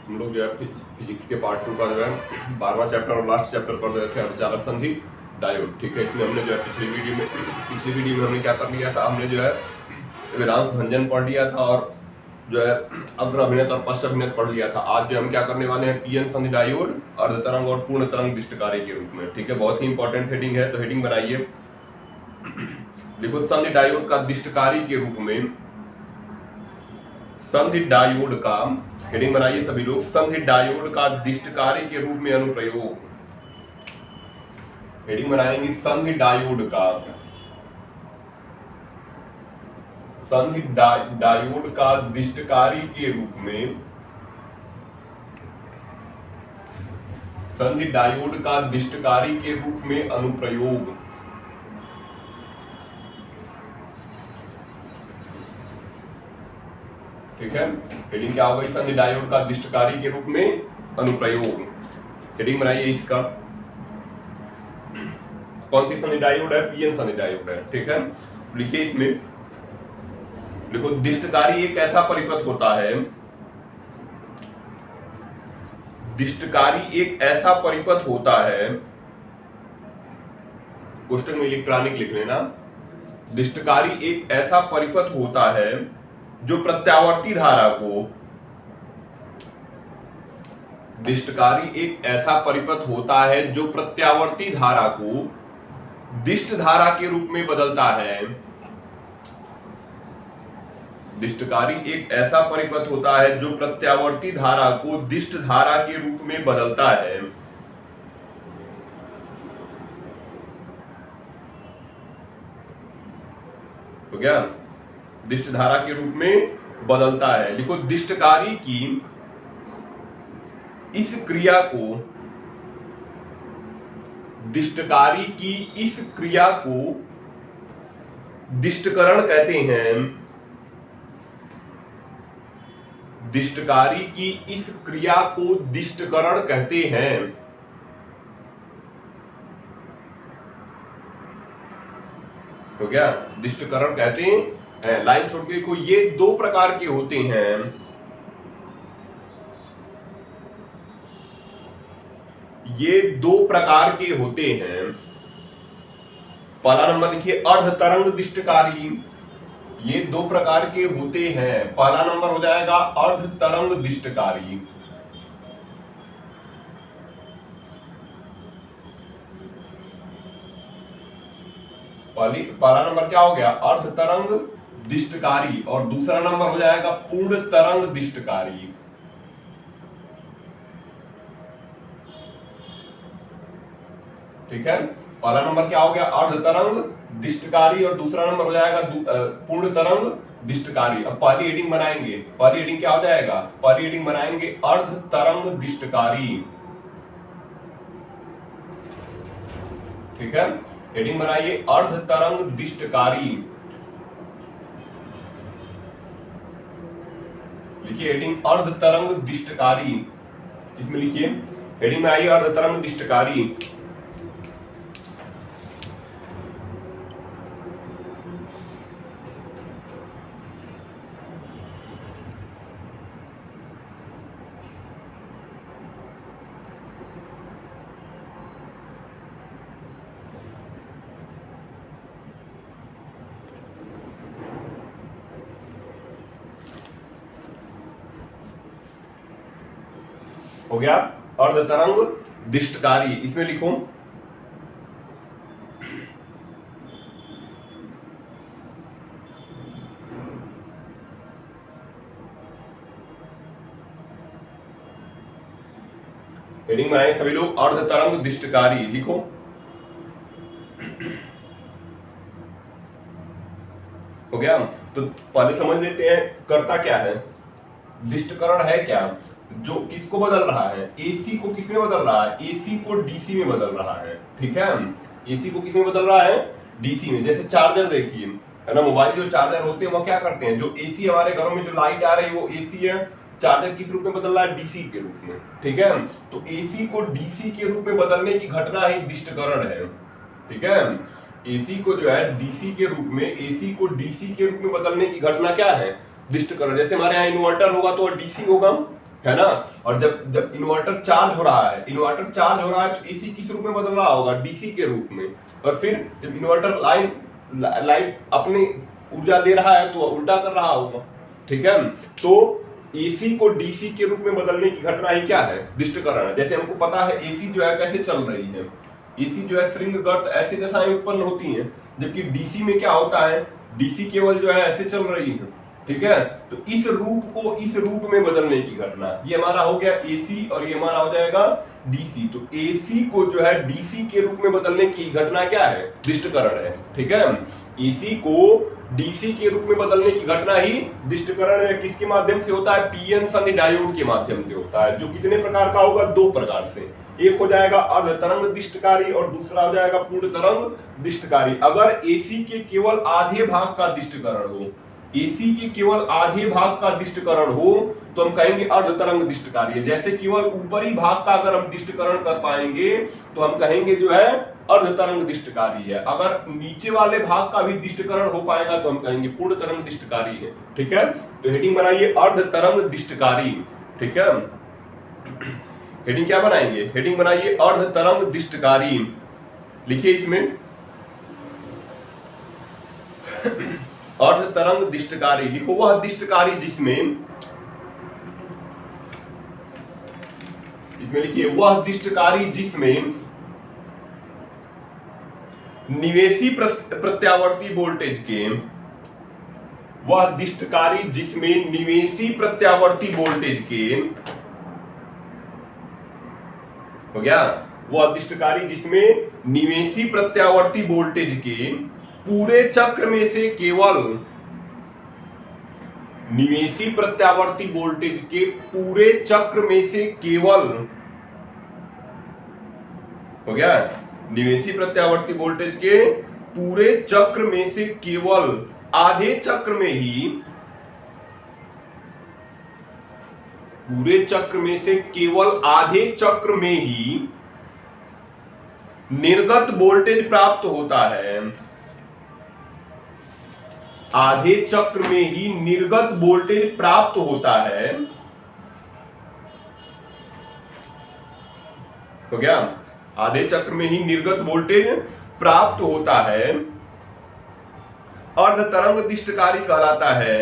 हम लोग जो है फिजिक्स के पार्ट 2 का जो है 12वां चैप्टर और लास्ट चैप्टर कर रहे थे, अर्धचालक संधि डायोड। ठीक है, इसमें हमने जो है पिछली वीडियो में हमने क्या कर लिया था, हमने जो है विरांश भंजन पढ़ लिया था और जो है अग्र अभिनत और पश्च अभिनत पढ़ लिया था। आज जो हम क्या करने वाले हैं, पीएन संधि डायोड अर्धतरंग और पूर्ण तरंग दिष्टकारी के रूप में। ठीक है, बहुत ही इंपॉर्टेंट हेडिंग है, तो हेडिंग बनाइए। देखो, संधि डायोड का दिष्टकारी के रूप में, संधि डायोड का हेडिंग बनाइए सभी लोग, संधि डायोड का दिष्टकारी के रूप में अनुप्रयोग। हेडिंग बनाएंगे संधि डायोड का, संधि डायोड का दिष्टकारी के रूप में, संधि डायोड का दिष्टकारी के रूप में अनुप्रयोग। ठीक है, हेडिंग क्या होगा, संधि डायोड का दिष्टकारी के रूप में अनुप्रयोग। हेडिंग बनाइए इसका, कौन सी संधि डायोड है, पीएन संधि डायोड है। ठीक है, लिखिए इसमें, देखो दिष्टकारी एक ऐसा परिपथ होता है, दिष्टकारी एक ऐसा परिपथ होता है, क्वेश्चन में इलेक्ट्रॉनिक लिख लेना, दिष्टकारी एक ऐसा परिपथ होता है जो प्रत्यावर्ती धारा को, दिष्टकारी एक ऐसा परिपथ होता है जो प्रत्यावर्ती धारा को दिष्ट धारा के रूप में बदलता है। दिष्टकारी एक ऐसा परिपथ होता है जो प्रत्यावर्ती धारा को दिष्ट धारा के रूप में बदलता है। तो क्या दिष्ट धारा के रूप में बदलता है। लिखो, दिष्टकारी की इस क्रिया को, दिष्टकारी की इस क्रिया को दिष्टकरण कहते हैं। दिष्टकारी की इस क्रिया को दिष्टकरण कहते हैं। तो क्या दिष्टकरण कहते हैं। लाइन छोड़ के देखो, ये दो प्रकार के होते हैं, ये दो प्रकार के होते हैं। पहला नंबर लिखिए, अर्धतरंग दिष्टकारी, ये दो प्रकार के होते हैं। पहला नंबर हो जाएगा अर्धतरंग दिष्टकारी, पहला नंबर क्या हो गया, अर्धतरंग दिष्टकारी, और दूसरा नंबर हो जाएगा पूर्ण तरंग दिष्टकारी। ठीक है, पहला नंबर क्या हो गया, अर्धतरंग दिष्टकारी, और दूसरा नंबर हो जाएगा पूर्ण तरंग दिष्टकारी। अब पहली हेडिंग बनाएंगे, पहली हेडिंग क्या हो जाएगा, पहली हेडिंग बनाएंगे अर्धतरंग दिष्टकारी। ठीक है, हेडिंग बनाइए अर्धतरंग दिष्टकारी। लिखिए हेडिंग अर्धतरंग दिष्टकारी, इसमें लिखिए हेडिंग में आइए अर्धतरंग दिष्टकारी। हो गया अर्धतरंग दिष्टकारी, इसमें लिखो हेडिंग बनाए सभी लोग अर्धतरंग दिष्टकारी, लिखो। हो गया, तो पहले समझ लेते हैं करता क्या है। दिष्टकरण है क्या, जो किसको बदल रहा है, एसी को किसमें बदल रहा है, एसी को डीसी में बदल रहा है। ठीक है, एसी को किसमें बदल रहा है, डीसी में। जैसे चार्जर देखिए, है ना, मोबाइल जो चार्जर होते हैं वो क्या करते हैं, जो एसी हमारे घरों में जो लाइट आ रही है वो एसी है, चार्जर किस रूप में बदल रहा है, डीसी के रूप में। ठीक है, तो एसी को डीसी के रूप में बदलने की घटना ही दिष्टकरण है। ठीक है, एसी को जो है डीसी के रूप में, एसी को डीसी के रूप में बदलने की घटना क्या है, दिष्टकरण। जैसे हमारे यहाँ इन्वर्टर होगा तो डीसी होगा, है ना। और जब जब इन्वर्टर चार्ज हो रहा है, इन्वर्टर चार्ज हो रहा है तो एसी किस रूप में बदल रहा होगा, डीसी के रूप में। और फिर जब इन्वर्टर लाइन अपनी ऊर्जा दे रहा है तो उल्टा कर रहा होगा, ठीक है। तो एसी को डीसी के रूप में बदलने की घटना ही क्या है, डिस्टकरण है। जैसे हमको पता है एसी जो है कैसे चल रही है, एसी जो है श्रृंग गर्त ऐसी दशाएं उत्पन्न होती हैं, जबकि डीसी में क्या होता है, डीसी केवल जो है ऐसे चल रही है, ठीक है। तो इस रूप को इस रूप में बदलने की घटना, ये हमारा हो गया एसी और ये हमारा हो जाएगा डीसी। तो एसी को जो है डीसी के रूप में बदलने की घटना क्या है, डिस्टकरण है, ठीक है। एसी को डीसी के रूप में बदलने की घटना ही डिस्टकरण है। किसके माध्यम से होता है, पीएन शनि डायोड के माध्यम से होता है, जो कितने प्रकार का होगा, दो प्रकार से। एक हो जाएगा अर्ध तरंग डिस्टकारी और दूसरा हो जाएगा पूर्ण तरंग डिस्टकारी। अगर एसी के केवल आधे भाग का डिस्टकरण हो, एसी के केवल आधे भाग का डिस्टकरण हो तो हम कहेंगे अर्ध तरंग डिस्टकारी है। जैसे केवल ऊपरी भाग का अगर हम डिस्टकरण कर पाएंगे तो हम कहेंगे जो है अर्ध तरंग डिस्टकारी है। अगर नीचे वाले भाग का भी डिस्टकरण हो पाएगा तो हम कहेंगे पूर्ण तरंग डिस्टकारी है, ठीक है। तो हेडिंग बनाइए अर्ध तरंग डिस्टकारी, ठीक है। हेडिंग क्या बनाएंगे, हेडिंग बनाइए अर्ध तरंग डिस्टकारी। लिखिए इसमें अर्ध तरंग डिस्टकारी, लिखो वह डिस्टकारी जिसमें, इसमें लिखिए वह डिस्टकारी जिसमें निवेशी प्रत्यावर्ती वोल्टेज के, वह डिस्टकारी जिसमें निवेशी प्रत्यावर्ती वोल्टेज के, हो गया, वह डिस्टकारी जिसमें निवेशी प्रत्यावर्ती वोल्टेज के पूरे चक्र में से केवल, निवेशी प्रत्यावर्ती वोल्टेज के पूरे चक्र में से केवल, हो गया, निवेशी प्रत्यावर्ती वोल्टेज के पूरे चक्र में से केवल आधे चक्र में ही, पूरे चक्र में से केवल आधे चक्र में ही निर्गत वोल्टेज प्राप्त होता है, आधे चक्र में ही निर्गत वोल्टेज प्राप्त होता है, हो गया, आधे चक्र में ही निर्गत वोल्टेज प्राप्त होता है, अर्ध तरंग डिस्टकारी कहलाता है,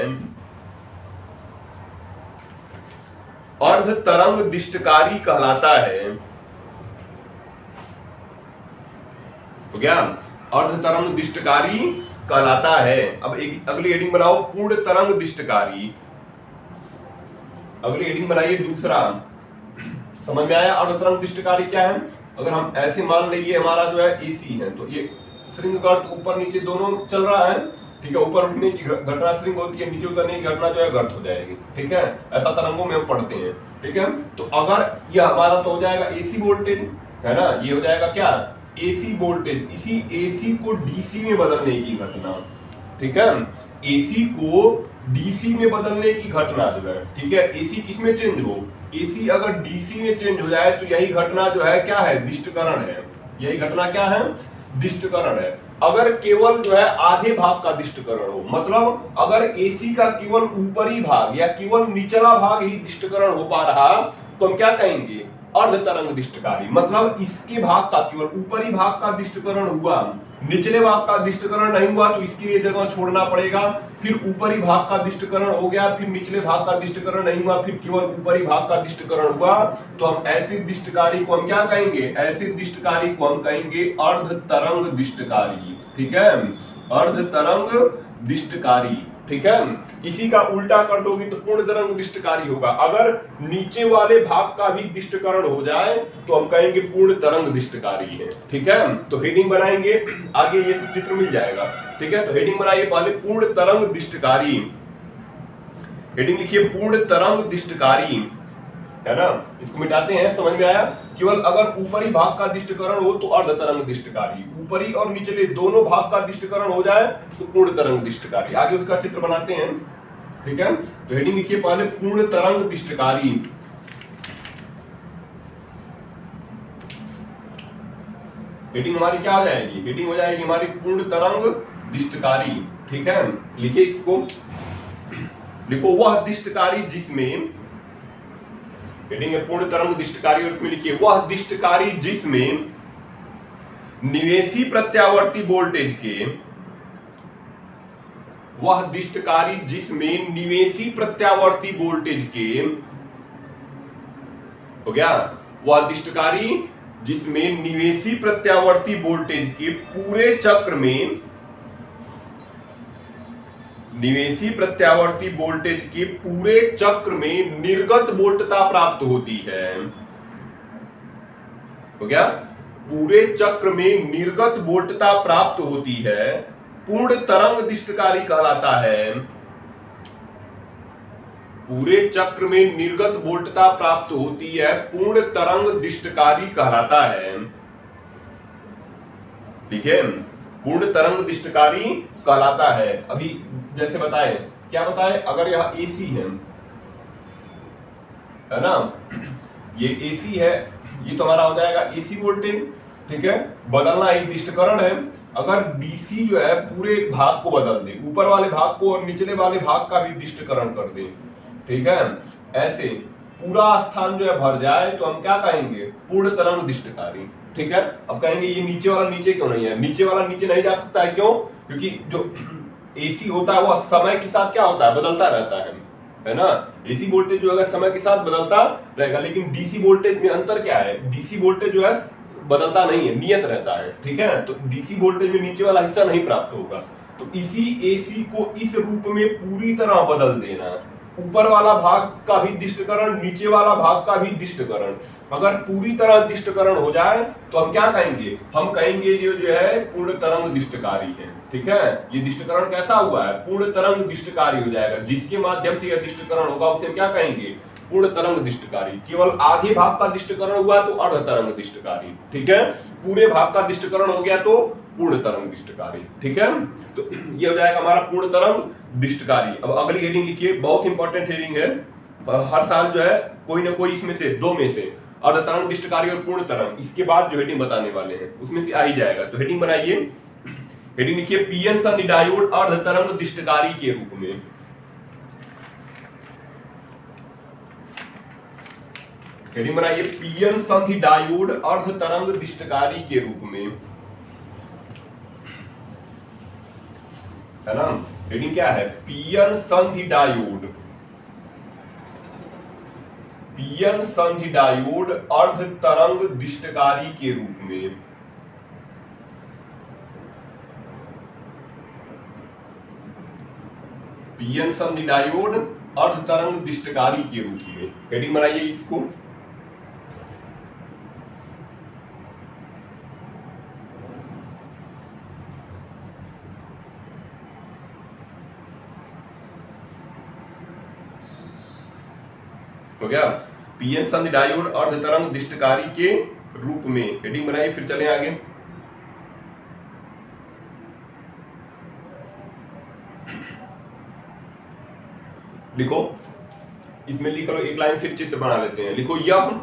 अर्ध तरंग डिस्टकारी कहलाता है, हो गया, अर्ध तरंग डिस्टकारी कहलाता है। अब एक अगली हेडिंग बनाओ पूर्ण तरंग डिस्टकारी। अगली हेडिंग बनाइए दूसरा। समझ में आया अर्ध तरंग डिस्टकारी क्या है। अगर हम ऐसे मान लेंगे हमारा जो है एसी है, तो ये श्रृंग गर्त ऊपर नीचे दोनों चल रहा है, ठीक है। ऊपर उठने की घटना श्रृंग होती है, नीचे उतरने की घटना जो है गर्त हो जाएगी, ठीक है। ऐसा तरंगों में हम पढ़ते हैं, ठीक है। तो अगर ये हमारा तो हो जाएगा एसी वोल्टेज, है ना, ये हो जाएगा क्या, एसी वोल्टेज। इसी एसी को डीसी में बदलने की घटना, ठीक है, एसी को डीसी में बदलने की घटना जो है, ठीक है। एसी किस में चेंज हो, एसी अगर डीसी में चेंज हो जाए तो यही घटना जो है क्या है, डिस्टकरण है। यही घटना क्या है, डिस्टकरण है। अगर केवल जो है आधे भाग का डिस्टकरण हो, मतलब अगर एसी का केवल ऊपरी भाग या केवल निचला भाग ही डिस्टकरण हो पा रहा तो हम क्या कहेंगे, अर्ध तरंग डिस्टकारी। मतलब इसके भाग का केवल ऊपरी भाग का डिस्टकरण हुआ, निचले भाग का डिस्टकरण नहीं हुआ तो इसके लिए जगह छोड़ना पड़ेगा। फिर ऊपरी भाग का डिस्टकरण हो गया, फिर निचले भाग का डिस्टकरण नहीं हुआ, फिर केवल ऊपरी भाग का डिस्टकरण हुआ तो हम ऐसे डिस्टकारी को हम क्या कहेंगे, ऐसे डिस्टकारी को हम कहेंगे अर्ध तरंग डिस्टकारी, ठीक है, अर्ध तरंग डिस्टकारी, ठीक है। इसी का उल्टा कर दोगे तो पूर्ण तरंग डिस्टकारी होगा। अगर नीचे वाले भाग का भी डिस्टकरण हो जाए तो हम कहेंगे पूर्ण तरंग डिस्टकारी है, ठीक है। तो हेडिंग बनाएंगे, आगे ये सब चित्र मिल जाएगा, ठीक है। तो हेडिंग बनाइए पहले पूर्ण तरंग डिस्टकारी। हेडिंग लिखिए पूर्ण तरंग डिस्टकारी, है ना। इसको मिटाते हैं, समझ में आया। केवल अगर ऊपरी भाग का डिस्टकरण हो तो अर्ध तरंग डिस्टकारी, ऊपरी और निचले दोनों भाग का डिस्टकरण हो जाए तो पूर्ण तरंग डिस्टकारी। आगे उसका चित्र बनाते हैं, ठीक है। तो हेडिंग लिखिए पहले पूर्ण तरंग डिस्टकारी। हेडिंग हमारी क्या हो जाएगी, हेडिंग हो जाएगी हमारी पूर्ण तरंग डिस्टकारी, ठीक है। लिखिए इसको, लिखो वह डिस्टकारी जिसमें, हेडिंग है पूर्ण तरंग दिष्टकारी, और इसमें लिखिए वह दिष्टकारी जिसमें निवेशी प्रत्यावर्ती वोल्टेज के, वह दिष्टकारी जिसमें निवेशी प्रत्यावर्ती वोल्टेज के, हो गया, वह दिष्टकारी जिसमें निवेशी प्रत्यावर्ती वोल्टेज के पूरे चक्र में, निवेशी प्रत्यावर्ती वोल्टेज के पूरे चक्र में निर्गत वोल्टता प्राप्त होती है, हो गया, पूरे चक्र में निर्गत वोल्टता प्राप्त होती है, पूर्ण तरंग दिष्टकारी कहलाता है। पूरे चक्र में निर्गत वोल्टता प्राप्त होती है, पूर्ण तरंग दिष्टकारी कहलाता है। ठीक है, पूर्ण तरंग दिष्टकारी कहलाता है। अभी जैसे बताए, क्या बताए, अगर यह एसी है ना, ये एसी है, ये तो हमारा हो जाएगा एसी वोल्टेज, ठीक है, बदलना एक दिष्टकरण है। अगर डीसी जो है पूरे भाग को बदल दे, ऊपर वाले भाग को और निचले वाले भाग का भी दिष्टकरण कर दे, ठीक है, ऐसे पूरा स्थान जो है भर जाए, तो हम क्या कहेंगे, पूर्ण तरंग दिष्टकारी। ठीक है, अब कहेंगे ये नीचे वाला नीचे क्यों नहीं है, नीचे वाला नीचे नहीं जा सकता है, क्यों, क्योंकि जो एसी होता है वो समय के साथ क्या होता है, बदलता रहता है ना। एसी वोल्टेज जो है समय के साथ बदलता रहेगा, लेकिन डीसी वोल्टेज में अंतर क्या है, डीसी वोल्टेज जो है बदलता नहीं है, नियत रहता है। ठीक है, तो डीसी वोल्टेज में नीचे वाला हिस्सा नहीं प्राप्त होगा, तो इसी एसी को इस रूप में पूरी तरह बदल देना, ऊपर वाला भाग का भी दिष्टकरण, नीचे वाला भाग का भी दिष्टकरण। अगर पूरी तरह दिष्टकरण हो जाए तो हम क्या कहेंगे, हम कहेंगे ये जो है पूर्ण तरंग दिष्टकारी है। ठीक है, ये दिष्टकरण कैसा हुआ है, पूर्ण तरंग दिष्टकारी हो जाएगा। जिसके माध्यम से यह दिष्टकरण होगा उसे हम क्या कहेंगे, पूर्ण तरंग दिष्टकारी। केवल आधे भाग का दिष्टकरण हुआ तो अर्ध तरंग दिष्टकारी। ठीक है, पूरे भाग का दिष्टकरण हो गया तो पूर्ण तरंग दिष्टकारी। ठीक है, तो ये हो जाएगा हमारा पूर्ण तरंग दिष्टकारी। अब अगली हेडिंग लिखिए, बहुत इंपॉर्टेंट हेडिंग है, हर साल जो है कोई ना कोई इसमें से, दो में से, अर्ध तरंग दिष्टकारी और पूर्ण तरंग, इसके बाद जो हेडिंग बताने वाले हैं उसमें से आ ही जाएगा। तो हेडिंग बनाइए, हेडिंग लिखिए पीएन संधि डायोड अर्ध तरंग दिष्टकारी के रूप में। हेडिंग बनाइए पीएन संधि डायोड अर्ध तरंग दिष्टकारी के रूप में, है ना। हेडिंग क्या है, पीएन संधि डायोड, पीएन संधि डायोड अर्ध तरंग दिष्टकारी के रूप में। पीएन संधि डायोड अर्ध तरंग दिष्टकारी के रूप में। हेडिंग बनाइए इसको, हो गया, पीएन संधि डायोड अर्ध तरंग दिष्टकारी के रूप में। हेडिंग बनाइए, फिर चलें आगे। लिखो, इसमें लिख लो, एक लाइन फिर चित्र बना लेते हैं। लिखो यह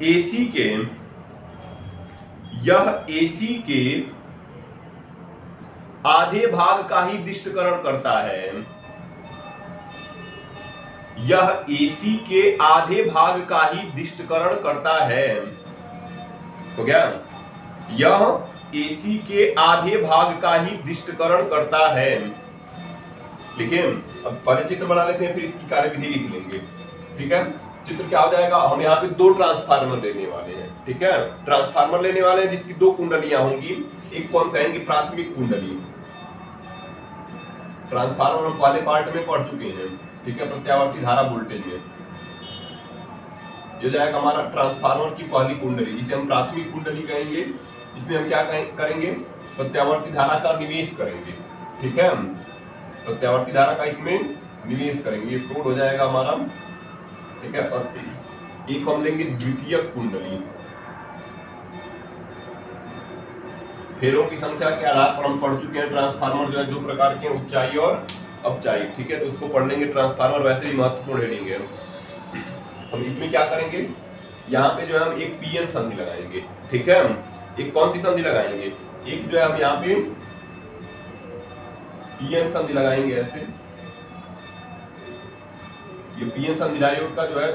एसी के, यह एसी के आधे भाग का ही दिष्टकरण करता है। यह एसी के आधे भाग का ही दिष्टकरण करता है, हो गया, यह एसी के आधे भाग का ही दिष्टकरण करता है। ठीक है, अब पहले चित्र बना लेते हैं, फिर इसकी कार्यविधि लिख लेंगे। ठीक है, चित्र क्या हो जाएगा, हम यहाँ पे दो ट्रांसफार्मर लेने वाले हैं। ठीक है, ट्रांसफार्मर लेने वाले हैं जिसकी दो कुंडलियां होंगी, एक को हम कहेंगे प्राथमिक कुंडली। ट्रांसफार्मर हम पहले पार्ट में पढ़ चुके हैं। ठीक है, प्रत्यावर्ती धारा वोल्टेज में जो जाएगा हमारा ट्रांसफार्मर की पहली कुंडली, जिसे हम प्राथमिक कुंडली कहेंगे। इसमें हम क्या करेंगे, प्रत्यावर्ती धारा का निवेश करेंगे। ठीक है, प्रत्यावर्ती धारा का इसमें निवेश करेंगे, ये कोड हो जाएगा हमारा। ठीक है, और एक हम लेंगे द्वितीयक कुंडली। फेरों की संख्या के आधार पर हम पढ़ चुके हैं, ट्रांसफार्मर जो है दो प्रकार के, ऊंचाई और अपचाई। ठीक है, तो उसको पढ़ लेंगे। ट्रांसफार्मर वैसे ही महत्वपूर्ण हेडिंग है। हम इसमें क्या करेंगे, यहाँ पे जो है हम एक पीएन संधि लगाएंगे। ठीक है, एक कौन सी संधि लगाएंगे, एक जो है हम यहाँ पे पीएन संधि लगाएंगे ऐसे, ये पीएन संधि डायोड का जो है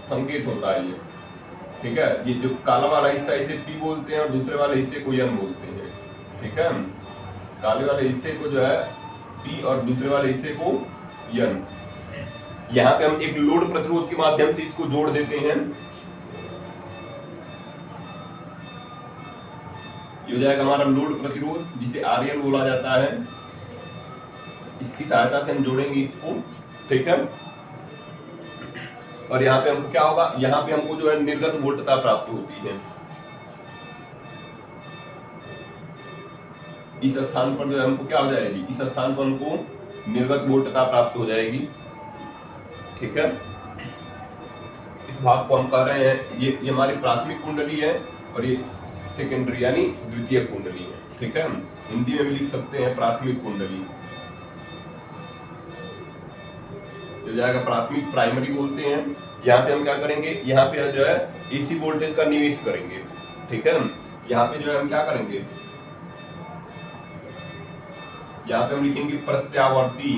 संकेत होता है ये, ठीक है। ये जो काला वाला हिस्सा इसे पी बोलते हैं और दूसरे वाले हिस्से को एन बोलते हैं, ठीक है। काले वाले हिस्से को जो है पी और दूसरे वाले हिस्से को एन। यहाँ पे हम एक लोड प्रतिरोध के माध्यम से इसको जोड़ देते हैं। ये हो जाएगा हमारा लोड प्रतिरोध जिसे आरएल बोला जाता है। इसकी सहायता से हम जोड़ेंगे इसको, ठीक है। और यहाँ पे हमको क्या होगा, यहाँ पे हमको जो है निर्गत वोल्टता प्राप्त होती है। इस स्थान पर जो है हमको क्या हो जाएगी, इस स्थान पर हमको निर्गत वोल्टता प्राप्त हो जाएगी, ठीक है। इस भाग को हम कह रहे हैं ये हमारी प्राथमिक कुंडली है और ये सेकेंडरी यानी द्वितीय कुंडली है, ठीक है। हिंदी में भी लिख सकते हैं प्राथमिक कुंडली, जो जाएगा प्राथमिक, प्राइमरी बोलते हैं। यहाँ पे हम क्या करेंगे, यहाँ पे जो है एसी वोल्टेज का निवेश करेंगे, ठीक है। यहाँ पे जो है हम क्या करेंगे, यहाँ पे हम लिखेंगे प्रत्यावर्ती,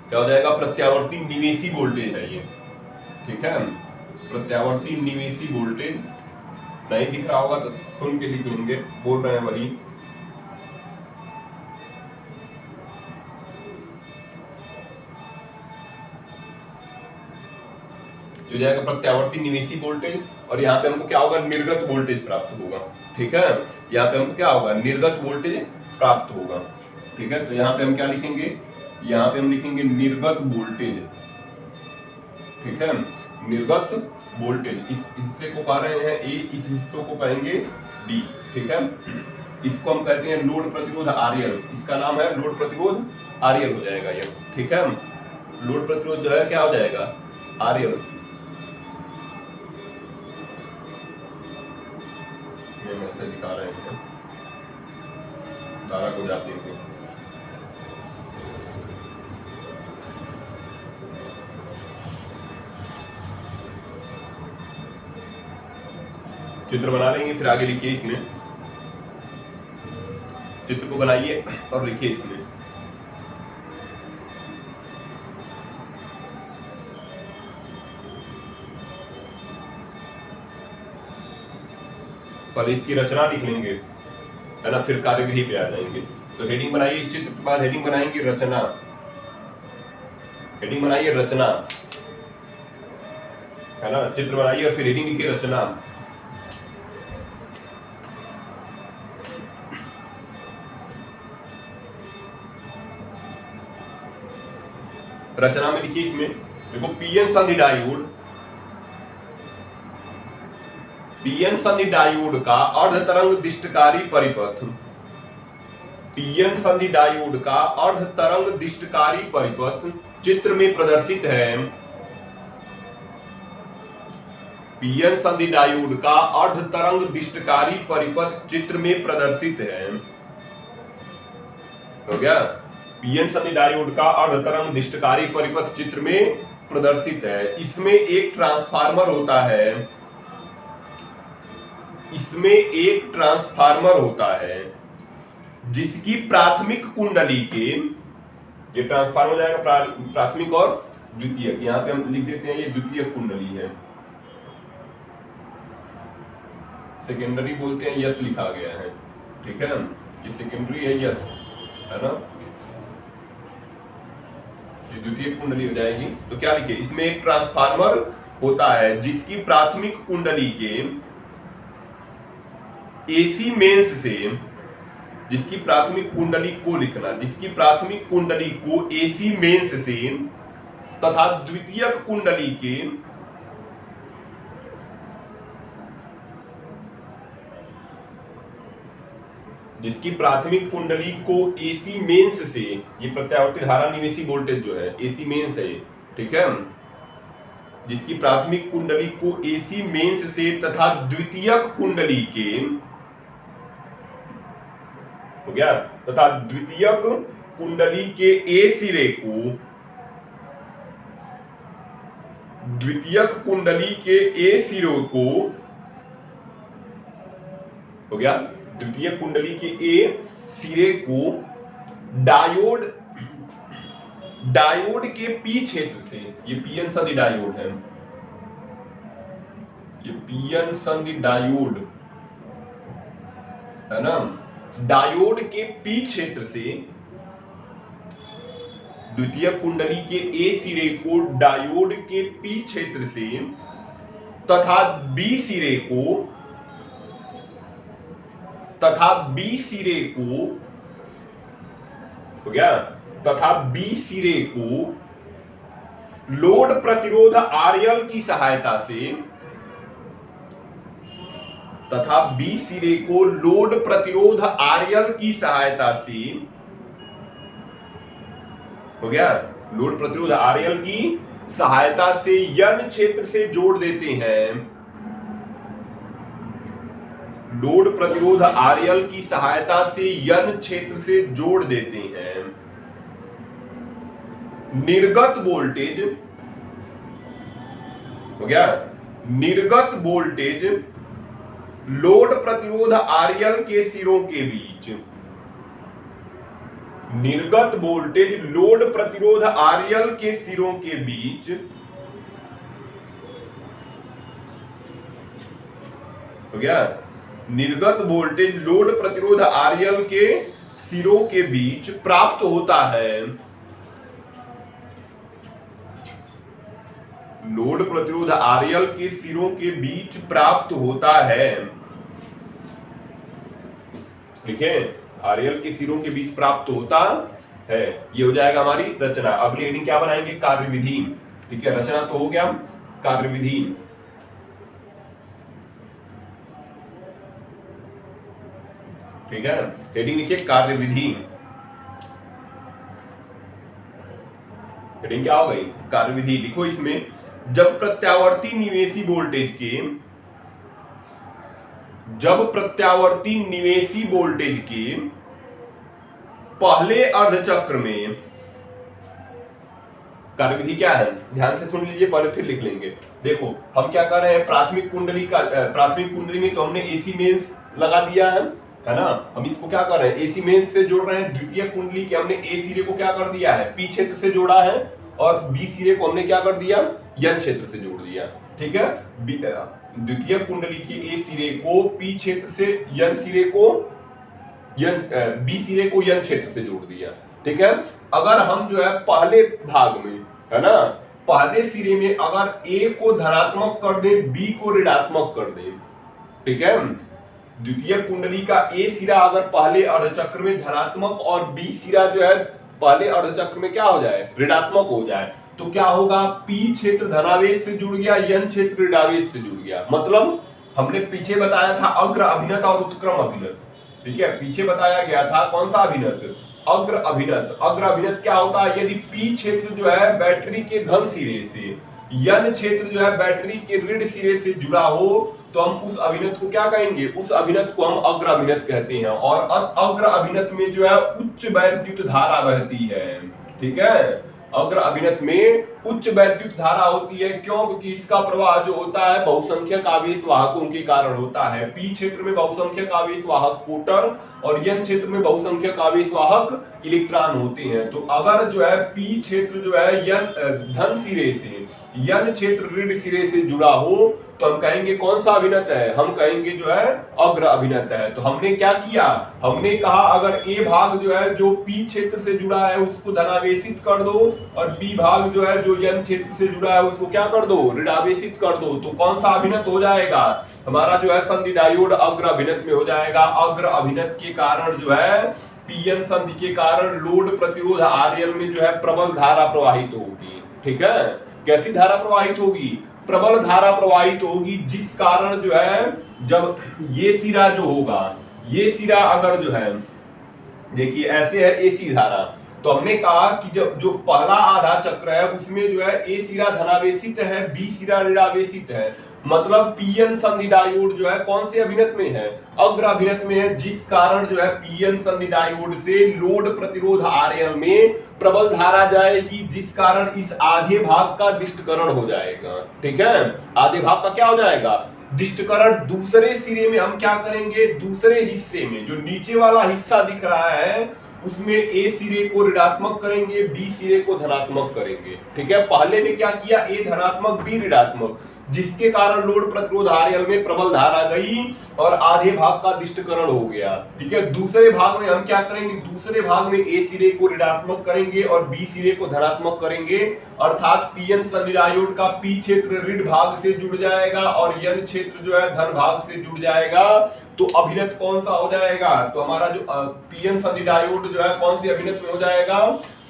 क्या हो जाएगा, प्रत्यावर्ती निवेशी वोल्टेज है ये, ठीक है। प्रत्यावर्ती निवेशी वोल्टेज नहीं दिख रहा होगा तो सुन के लिख लेंगे, बोल रहे हैं वही। जो जाएगा प्रत्यावर्ती निवेशी वोल्टेज, और यहाँ पे हमको क्या होगा, निर्गत वोल्टेज प्राप्त होगा, ठीक है। यहाँ पे हमको क्या होगा, निर्गत वोल्टेज प्राप्त होगा, ठीक है। तो यहाँ पे हम क्या लिखेंगे, यहाँ पे हम लिखेंगे निर्गत वोल्टेज, ठीक है। निर्गत वोल्टेज, इस हिस्से को कह रहे हैं ए, इस हिस्से को कहेंगे डी, ठीक है। इसको हम कहते हैं लोड प्रतिरोध आरएल, इसका नाम है लोड प्रतिरोध आरएल हो जाएगा ये, ठीक है। लोड प्रतिरोध जो है क्या हो जाएगा, आरएल। ऐसे दिखा रहे हैं धारा को जाते हुए, चित्र बना लेंगे, फिर आगे लिखिए इसमें, चित्र को बनाइए और लिखिए इसमें। पहले इसकी रचना लिख लेंगे, है ना, फिर कार्यविधि पे आ जाएंगे। तो हेडिंग बनाइए, इस चित्र के बाद हेडिंग बनाएंगे रचना, हेडिंग बनाइए रचना, है ना। चित्र बनाइए और फिर हेडिंग लिखिए रचना। रचना में लिखिए इसमें, देखो पीएन संधि डायोड, पीएन संधि डायोड का अर्धतरंग दिष्टकारी परिपथ, पीएन संधि डायोड का अर्धतरंग दिष्टकारी परिपथ चित्र में प्रदर्शित है। पीएन संधि डायोड का अर्धतरंग दिष्टकारी परिपथ चित्र में प्रदर्शित है, हो गया। पीएन संधि डायोड का अर्धतरंग दिष्टकारी परिपथ चित्र में प्रदर्शित है। इसमें एक ट्रांसफार्मर होता है, इसमें एक ट्रांसफार्मर होता है जिसकी प्राथमिक कुंडली के, ये ट्रांसफार्मर हो जाएगा प्राथमिक और द्वितीयक, यहां पे हम लिख देते हैं ये द्वितीय कुंडली है, सेकेंडरी बोलते हैं, यस लिखा गया है, ठीक है। ये सेकेंडरी है, यस, है ना, ये द्वितीय कुंडली हो जाएगी। तो क्या लिखे, इसमें एक ट्रांसफार्मर होता है जिसकी प्राथमिक कुंडली के एसी मेंस से, जिसकी प्राथमिक कुंडली को लिखना, जिसकी प्राथमिक कुंडली को एसी मेंस से तथा द्वितीयक कुंडली के जिसकी प्राथमिक कुंडली को एसी मेंस से, ये प्रत्यावर्ती धारा निवेशी वोल्टेज जो है एसी मेंस है, ठीक है। जिसकी प्राथमिक कुंडली को एसी मेंस से तथा द्वितीयक कुंडली के, हो गया, तथा द्वितीयक कुंडली के ए सिरे को, द्वितीयक कुंडली के ए सिरों को, हो गया, द्वितीय कुंडली के ए सिरे को डायोड डायोड के पी क्षेत्र से, ये पीएन संधि डायोड है, ये पीएन संधि डायोड है ना, डायोड के पी क्षेत्र से द्वितीय कुंडली के ए सिरे को डायोड के पी क्षेत्र से तथा बी सिरे को हो गया, तथा बी सिरे को लोड प्रतिरोध आरएल की सहायता से, तथा बी सिरे को लोड प्रतिरोध आरएल की सहायता से, हो गया, लोड प्रतिरोध आरएल की सहायता से यन क्षेत्र से जोड़ देते हैं, लोड प्रतिरोध आरएल की सहायता से यन क्षेत्र से जोड़ देते हैं। निर्गत वोल्टेज, हो गया, निर्गत वोल्टेज लोड प्रतिरोध आरएल के सिरों के बीच, निर्गत वोल्टेज लोड प्रतिरोध आरएल के सिरों के बीच, हो गया, निर्गत वोल्टेज लोड प्रतिरोध आरएल के सिरों के बीच प्राप्त होता है। लोड प्रतिरोध आरएल के सिरों के बीच प्राप्त होता है, ठीक है, आरएल के सिरों के बीच प्राप्त होता है। ये हो जाएगा हमारी रचना। अगली हेडिंग क्या बनाएंगे? कार्यविधि। ठीक है, रचना तो हो गया, कार्यविधि। ठीक है, हेडिंग लिखिए कार्यविधि। हेडिंग क्या हो गई? कार्यविधि। लिखो इसमें, जब प्रत्यावर्ती निवेशी वोल्टेज के, जब प्रत्यावर्ती निवेशी वोल्टेज के पहले अर्धचक्र में, कार्यविधि क्या है ध्यान से सुन लीजिए, पहले फिर लिख लेंगे। देखो हम क्या कर रहे हैं, प्राथमिक कुंडली का, प्राथमिक कुंडली में तो हमने एसी मेंस लगा दिया है ना। हम इसको क्या कर रहे हैं, एसी मेंस से जोड़ रहे हैं। द्वितीय कुंडली के हमने ए सिरे को क्या कर दिया है, पी क्षेत्र से जोड़ा है, और बी सिरे को हमने क्या कर दिया, यन क्षेत्र से जोड़ दिया। ठीक है, द्वितीय कुंडली के ए सिरे को पी क्षेत्र से, यन सिरे को बी सिरे को यन क्षेत्र से जोड़ दिया। ठीक है, अगर हम जो है पहले भाग में, है ना, पहले सिरे में अगर ए को धनात्मक कर दे, बी को ऋणात्मक कर दे, ठीक है, द्वितीय कुंडली का ए सिरा अगर पहले अर्धचक्र में धनात्मक और बी सिरा जो है पहले अर्धचक्र में क्या हो जाए, ऋणात्मक हो जाए, तो क्या होगा, पी क्षेत्र धनावेश से जुड़ गया, यन क्षेत्र ऋणावेश से जुड़ गया। मतलब हमने पीछे बताया था अग्र अभिनत और उत्क्रम अभिनत। ठीक है, पीछे बताया गया था कौन सा अभिनत, अग्र अभिनत। अग्र अभिनत क्या होता है, यदि पी क्षेत्र जो है बैटरी के धन सिरे से, यन क्षेत्र जो है बैटरी के ऋण सिरे से जुड़ा हो, तो हम उस अभिनत को क्या कहेंगे, उस अभिनत को हम अग्र अभिनत कहते हैं। और अग्र अभिनत में जो है उच्च वैद्युत धारा बहती है। ठीक है, अग्र अभिनत में उच्च वैद्युत धारा होती है। क्यों? क्योंकि इसका प्रवाह जो होता है बहुसंख्यक आवेश वाहकों के कारण होता है। पी क्षेत्र में बहुसंख्यक आवेश वाहक प्रोटॉन और यन क्षेत्र में बहुसंख्यक आवेश वाहक इलेक्ट्रॉन होते हैं। तो अगर जो है पी क्षेत्र जो है यन धन सिरे से, यन क्षेत्र ऋण सिरे से जुड़ा हो, तो हम कहेंगे कौन सा अभिनत है, हम कहेंगे जो है अग्र अभिनत है। तो हमने क्या किया, हमने कहा अगर ए भाग जो है जो पी क्षेत्र से जुड़ा है उसको धनावेशित कर दो, और बी भाग जो है जो यन क्षेत्र से जुड़ा है उसको क्या कर दो, ऋणावेशित कर दो, तो कौन सा अभिनत हो जाएगा, हमारा जो है संधि डायोड अग्र अभिनत में हो जाएगा। अग्र अभिनत के कारण जो है पीएन संधि के कारण लोड प्रतिरोध आरएल में जो है प्रबल धारा प्रवाहित होगी। ठीक है, कैसी धारा प्रवाहित होगी, प्रबल धारा प्रवाहित होगी, जिस कारण जो है जब ये सिरा जो होगा, ये सिरा अगर जो है देखिए ऐसे है एसी धारा, तो हमने कहा कि जब जो पहला आधा चक्र है उसमें जो है ए सिरा धनावेशित है, बी सिरा ऋणावेशित है। मतलब पीएन संधि डायोड जो है कौन से अभिनत में है, अग्र अभिनत में है, जिस कारण जो है पीएन संधि डायोड से लोड प्रतिरोध आरएल में प्रबल धारा जाएगी, जिस कारण इस आधे भाग का दिष्टकरण हो जाएगा। ठीक है, आधे भाग का क्या हो जाएगा, दिष्टकरण। दूसरे सिरे में हम क्या करेंगे, दूसरे हिस्से में जो नीचे वाला हिस्सा दिख रहा है उसमें ए सिरे को ऋणात्मक करेंगे, बी सिरे को धनात्मक करेंगे। ठीक है, पहले में क्या किया, ए धनात्मक बी ऋणात्मक, जिसके कारण लोड प्रतिरोध RL में प्रबल धारा गई और आधे भाग का दिष्टकरण हो गया। ठीक है, दूसरे भाग में हम क्या करेंगे, दूसरे भाग में ए सिरे को ऋणात्मक करेंगे और बी सिरे को धनात्मक करेंगे, अर्थात पीएन सनी डायोड का पी क्षेत्र ऋण भाग से जुड़ जाएगा और एन क्षेत्र जो है धन भाग से जुड़ जाएगा। तो अभिनत कौन सा हो जाएगा, तो हमारा जो पीएन सनी डायोड जो है कौन सी अभिनत में हो जाएगा,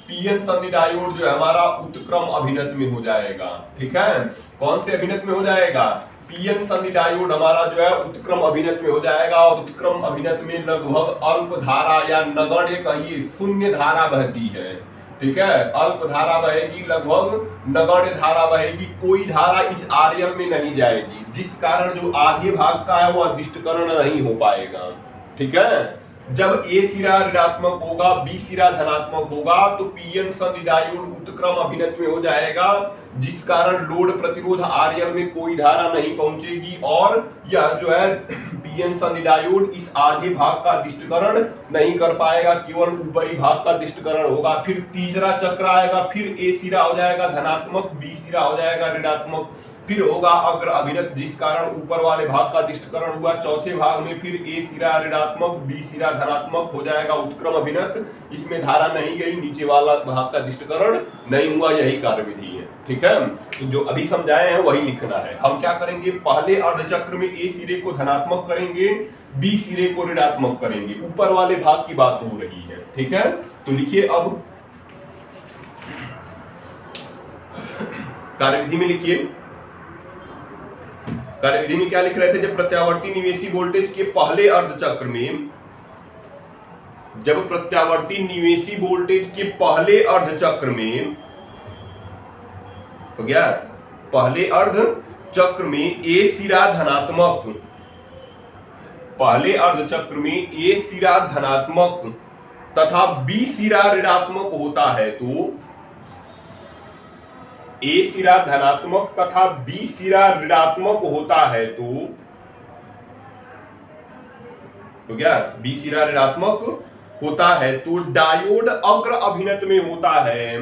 पीएन सनी डायोड जो है हमारा उत्क्रम अभिनत में हो जाएगा। ठीक है, कौन से अभिनत में हो जाएगा, पीएन सनी डायोड हमारा जो है उत्क्रम अभिनत में हो जाएगा और उत्क्रम अभिनत में लगभग अल्प धारा या नगण्य कहिए शून्य धारा बहती है। ठीक है, अल्प धारा बहेगी, लगभग नगण्य धारा बहेगी, कोई धारा इस RL में नहीं जाएगी, जिस कारण जो आधे भाग का है वो अदिष्टकरण नहीं हो पाएगा। ठीक है, जब ए सिरा ऋणात्मक होगा, बी सिरा धनात्मक होगा तो पीएन सनी डायोड उत्क्रम अभिनत में हो जाएगा, जिस कारण लोड प्रतिरोध RL में कोई धारा नहीं पहुंचेगी और यह जो है पीएन सनी डायोड इस आधे भाग का दिष्टकरण नहीं कर पाएगा, केवल ऊपरी भाग का दिष्टकरण होगा। फिर तीसरा चक्र आएगा, फिर ए सिरा हो जाएगा धनात्मक, बी सिरा हो जाएगा ऋणात्मक, फिर होगा अग्र अभिनत, जिस कारण ऊपर वाले भाग का दिष्टकरण हुआ। चौथे भाग में फिर ए सिरा ऋणात्मक, बी सिरा धनात्मक हो जाएगा उत्क्रम अभिनत, इसमें धारा नहीं गई, नीचे वाला भाग का दिष्टकरण नहीं हुआ, यही कार्यविधि है। ठीक है, तो जो अभी समझाए हैं वही लिखना है। हम क्या करेंगे, पहले अर्धचक्र में ए सिरे को धनात्मक करेंगे, बी सिरे को ऋणात्मक करेंगे, ऊपर वाले भाग की बात हो रही है। ठीक है, तो लिखिए अब कार्यविधि में लिखिए, कार्यविधि में क्या लिख रहे थे, जब प्रत्यावर्ती निवेशी वोल्टेज के पहले अर्धचक्र में, जब प्रत्यावर्ती निवेशी वोल्टेज के पहले अर्धचक्र में हो गया, पहले अर्धचक्र में ए सिरा धनात्मक, पहले अर्धचक्र में ए सिरा धनात्मक तथा बी सिरा ऋणात्मक होता है, तो ए सिरा धनात्मक तथा बी सिरा ऋणात्मक होता है तो क्या, बी सिरा ऋणात्मक होता है तो डायोड अग्र अभिनत में होता है।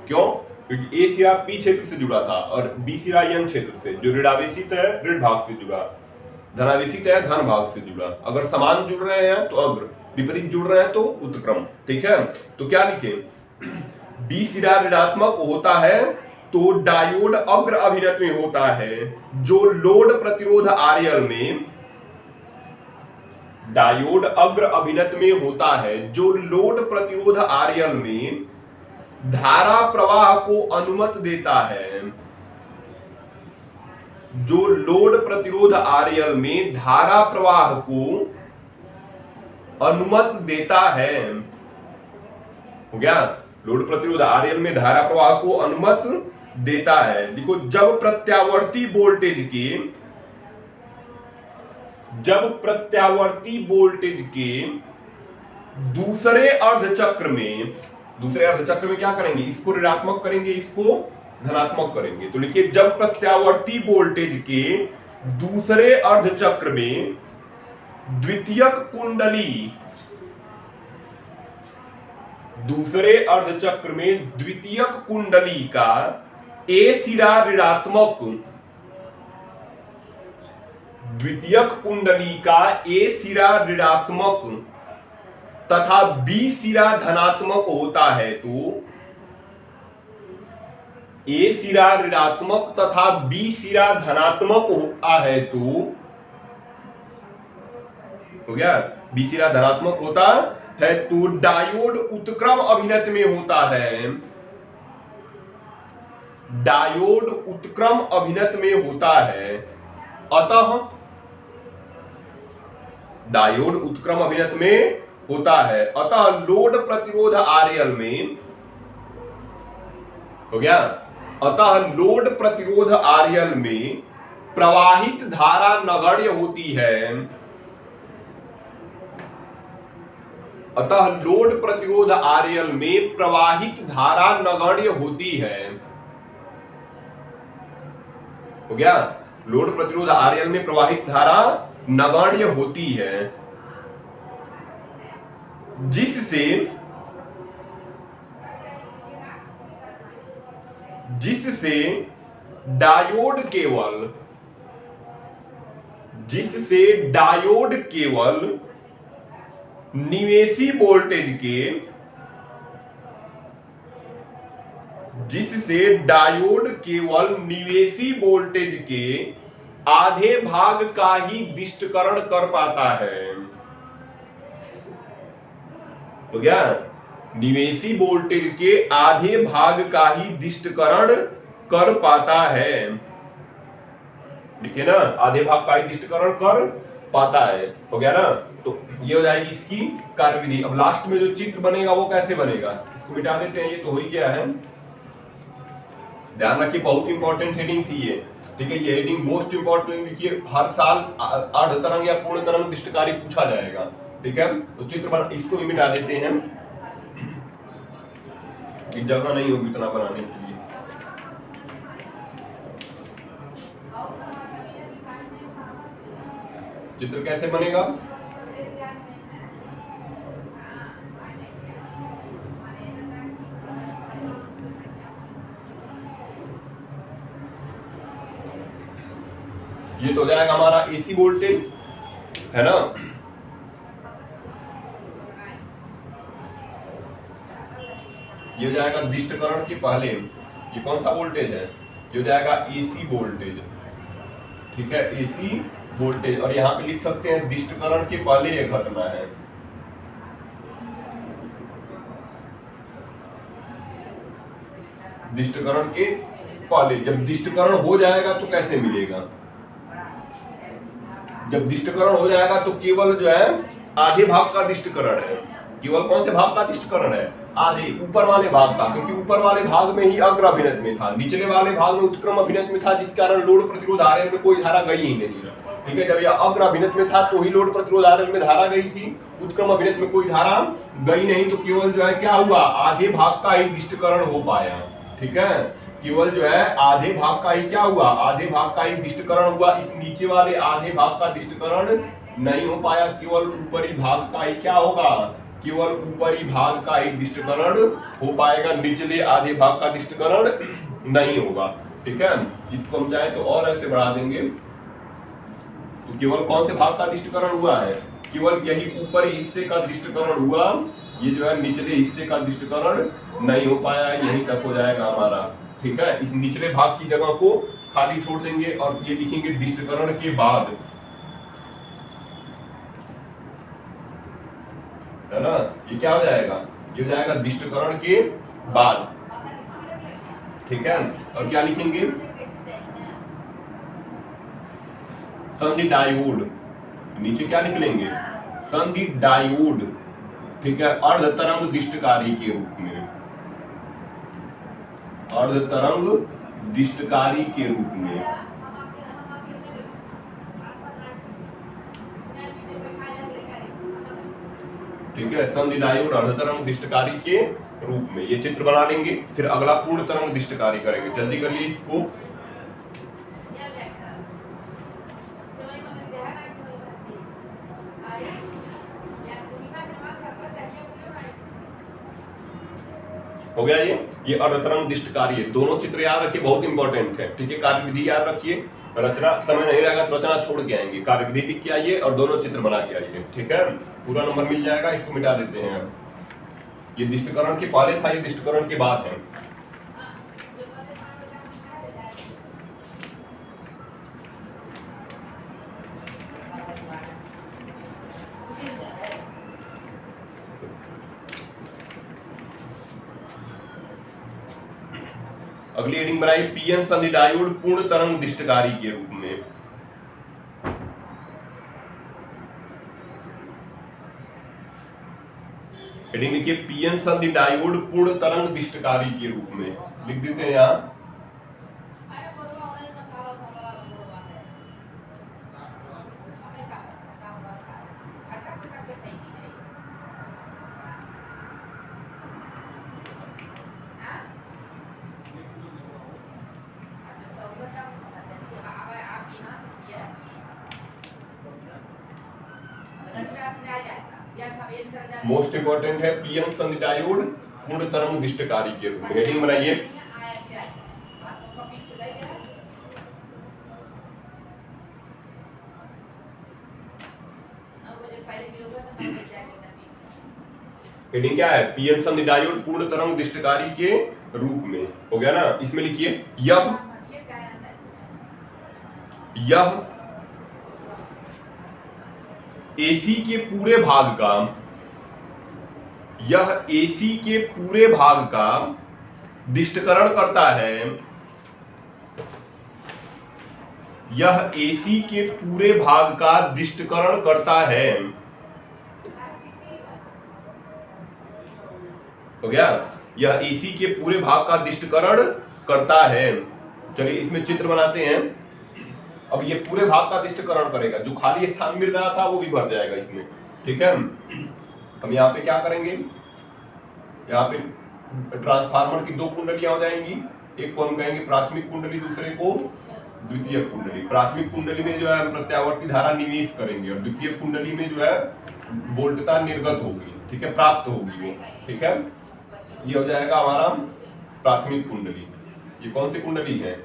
क्यों, क्योंकि ए सिरा पी क्षेत्र से जुड़ा था और बी सिरा एन क्षेत्र से, जो ऋणावेशित है ऋण भाग से जुड़ा, धनावेशित है धन भाग से जुड़ा। अगर समान जुड़ रहे हैं तो अग्र, विपरीत जुड़ रहे हैं तो उत्क्रम। ठीक है, तो क्या लिखे, बी सिरा ऋणात्मक होता है तो डायोड अग्र अभिनत में होता है, जो लोड प्रतिरोध RL में, डायोड अग्र अभिनत में होता है जो लोड प्रतिरोध RL में धारा प्रवाह को अनुमति देता है, जो लोड प्रतिरोध RL में धारा प्रवाह को अनुमति देता है। हो गया, लोड प्रतिरोध RL में धारा प्रवाह को अनुमति देता है। देखो, जब प्रत्यावर्ती वोल्टेज के दूसरे अर्धचक्र में क्या करेंगे, इसको ऋणात्मक करेंगे, इसको धनात्मक करेंगे। तो लिखिए, जब प्रत्यावर्ती वोल्टेज के दूसरे अर्धचक्र में द्वितीयक कुंडली, दूसरे अर्धचक्र में द्वितीयक कुंडली का ए सिरा ऋणात्मक, द्वितीयक कुंडली का ए सिरा ऋणात्मक तथा बी सिरा धनात्मक होता है, तो ए सिरा ऋणात्मक तथा बी सिरा धनात्मक होता है तो हो गया, बी सिरा धनात्मक होता है तो डायोड उत्क्रम अभिनत में होता है, डायोड उत्क्रम अभिनत में होता है। अतः डायोड उत्क्रम अभिनत में होता है, अतः लोड प्रतिरोध RL में, हो गया, अतः लोड प्रतिरोध RL में प्रवाहित धारा नगण्य होती है, अतः लोड प्रतिरोध RL में प्रवाहित धारा नगण्य होती है। हो गया, लोड प्रतिरोध RL में प्रवाहित धारा नगण्य होती है। जिससे जिससे डायोड केवल निवेशी वोल्टेज के आधे भाग का ही दिष्टकरण कर पाता है। तो क्या निवेशी वोल्टेज के आधे भाग का ही दिष्टकरण कर पाता है। ठीक है ना, आधे भाग का ही दिष्टकरण कर पाता है। हो गया ना, तो ये हो जाएगी इसकी कार्यविधि। अब लास्ट में जो चित्र बनेगा वो कैसे बनेगा, इसको मिटा देते हैं, ये तो हो ही गया है। ध्यान रखिए, बहुत इंपॉर्टेंट हेडिंग थी ये। ठीक है, ये हेडिंग मोस्ट इंपॉर्टेंट लिखिए, हर साल अर्ध तरंग या पूर्ण तरंग दिष्टकारी पूछा जाएगा। ठीक है, तो चित्र बना, इसको भी मिटा देते हैं, जगह नहीं होगी इतना बनाने के लिए। चित्र कैसे बनेगा, ये तो हो जाएगा हमारा एसी वोल्टेज, है ना। ये हो जाएगा दिष्टकरण के पहले, ये कौन सा वोल्टेज है, ये हो जाएगा एसी वोल्टेज। ठीक है, एसी वोल्टेज, और यहाँ पे लिख सकते हैं दिष्टकरण के पहले ये घटना है। दिष्टकरण के पहले, जब दिष्टकरण हो जाएगा तो कैसे मिलेगा, जब दिष्टकरण हो जाएगा तो केवल जो है आधे भाग का दिष्टकरण है। केवल कौन से भाग का दिष्टकरण है, आधे, ऊपर वाले भाग का, क्योंकि ऊपर वाले भाग में ही अग्र अभिनत में था, निचले वाले भाग में उत्क्रम अभिनत में था, जिस कारण लोड प्रतिरोध आरएल में कोई धारा गई ही नहीं। ठीक है, जब यह अग्र अभिनत में था तो ही लोड प्रतिरोध आरएल में धारा गई थी, उत्क्रम अभिनत में कोई धारा गई नहीं, तो केवल जो है क्या हुआ, आधे भाग का ही दिष्टकरण हो पाया। ठीक है, केवल जो है आधे भाग का ही क्या हुआ, आधे भाग का ही दिष्टकरण हुआ। इस नीचे वाले आधे भाग का दिष्टकरण नहीं हो पाया, केवल ऊपरी भाग का ही क्या होगा, केवल ऊपरी भाग का ही दिष्टकरण हो पाएगा, निचले आधे भाग का दिष्टकरण नहीं होगा। ठीक है, इसको हम चाहे तो और ऐसे बढ़ा देंगे, तो केवल कौन से भाग का दिष्टकरण हुआ है, केवल यही ऊपरी हिस्से का दिष्टकरण हुआ, ये जो है निचले हिस्से का दिष्टकरण नहीं हो पाया, यहीं तक हो जाएगा हमारा। ठीक है, इस निचले भाग की जगह को खाली छोड़ देंगे और ये लिखेंगे दिष्टकरण के बाद, है ना। ये क्या हो जाएगा, ये हो जाएगा दिष्टकरण के बाद। ठीक है, और क्या लिखेंगे, संधि डायोड, नीचे क्या लिख लेंगे, संधि डायोड। ठीक है, अर्ध तरंग दिष्टकारी के रूप में, अर्ध तरंग दिष्टकारी के रूप में। ठीक है, संधि डायोड अर्ध तरंग दिष्टकारी के रूप में, ये चित्र बना लेंगे। फिर अगला पूर्ण तरंग दिष्टकारी करेंगे, जल्दी करिए इसको। हो गया ये अर्धतरंग दिष्टकारी है। दोनों चित्र याद रखिए, बहुत इंपॉर्टेंट है। ठीक है, कार्यविधि याद रखिए, रचना समय नहीं रहेगा तो रचना छोड़ के आएंगे, कार्यविधि लिख के आइए और दोनों चित्र बना के आइए। ठीक है, पूरा नंबर मिल जाएगा। इसको मिटा देते हैं। ये दिष्टकरण के पहले था, ये दिष्टकरण के बाद है। अगली हेडिंग बनाई पीएन संधि डायोड पूर्ण तरंग दिष्टकारी के रूप में। हेडिंग लिखिए पीएन संधि डायोड पूर्ण तरंग दिष्टकारी के रूप में, लिख देते हैं यहाँ। मोस्ट इंपॉर्टेंट है पीएन संधि डायोड पूर्ण तरंग दिष्टकारी के रूप में। हेडिंग बनाइए। हेडिंग क्या है? पीएन संधि डायोड पूर्ण तरंग दिष्टकारी के रूप में। हो गया ना? इसमें लिखिए यह एसी के पूरे भाग का, यह एसी के पूरे भाग का दिष्टकरण करता है। यह एसी के पूरे भाग का दिष्टकरण करता है। हो गया? यह एसी के पूरे भाग का दिष्टकरण करता है। चलिए इसमें चित्र बनाते हैं। अब ये पूरे भाग का दिष्टकरण करेगा, जो खाली स्थान मिल रहा था वो भी भर जाएगा इसमें। ठीक है? हम यहाँ पे क्या करेंगे? यहाँ पे ट्रांसफार्मर की दो कुंडलियां हो जाएंगी। एक को हम कहेंगे प्राथमिक कुंडली, दूसरे को द्वितीय कुंडली। प्राथमिक कुंडली में जो है प्रत्यावर्ती धारा निवेश करेंगे और द्वितीय कुंडली में जो है वोल्टता निर्गत होगी। ठीक है? प्राप्त होगी वो। ठीक है? ये हो जाएगा हमारा प्राथमिक कुंडली। ये कौन सी कुंडली है?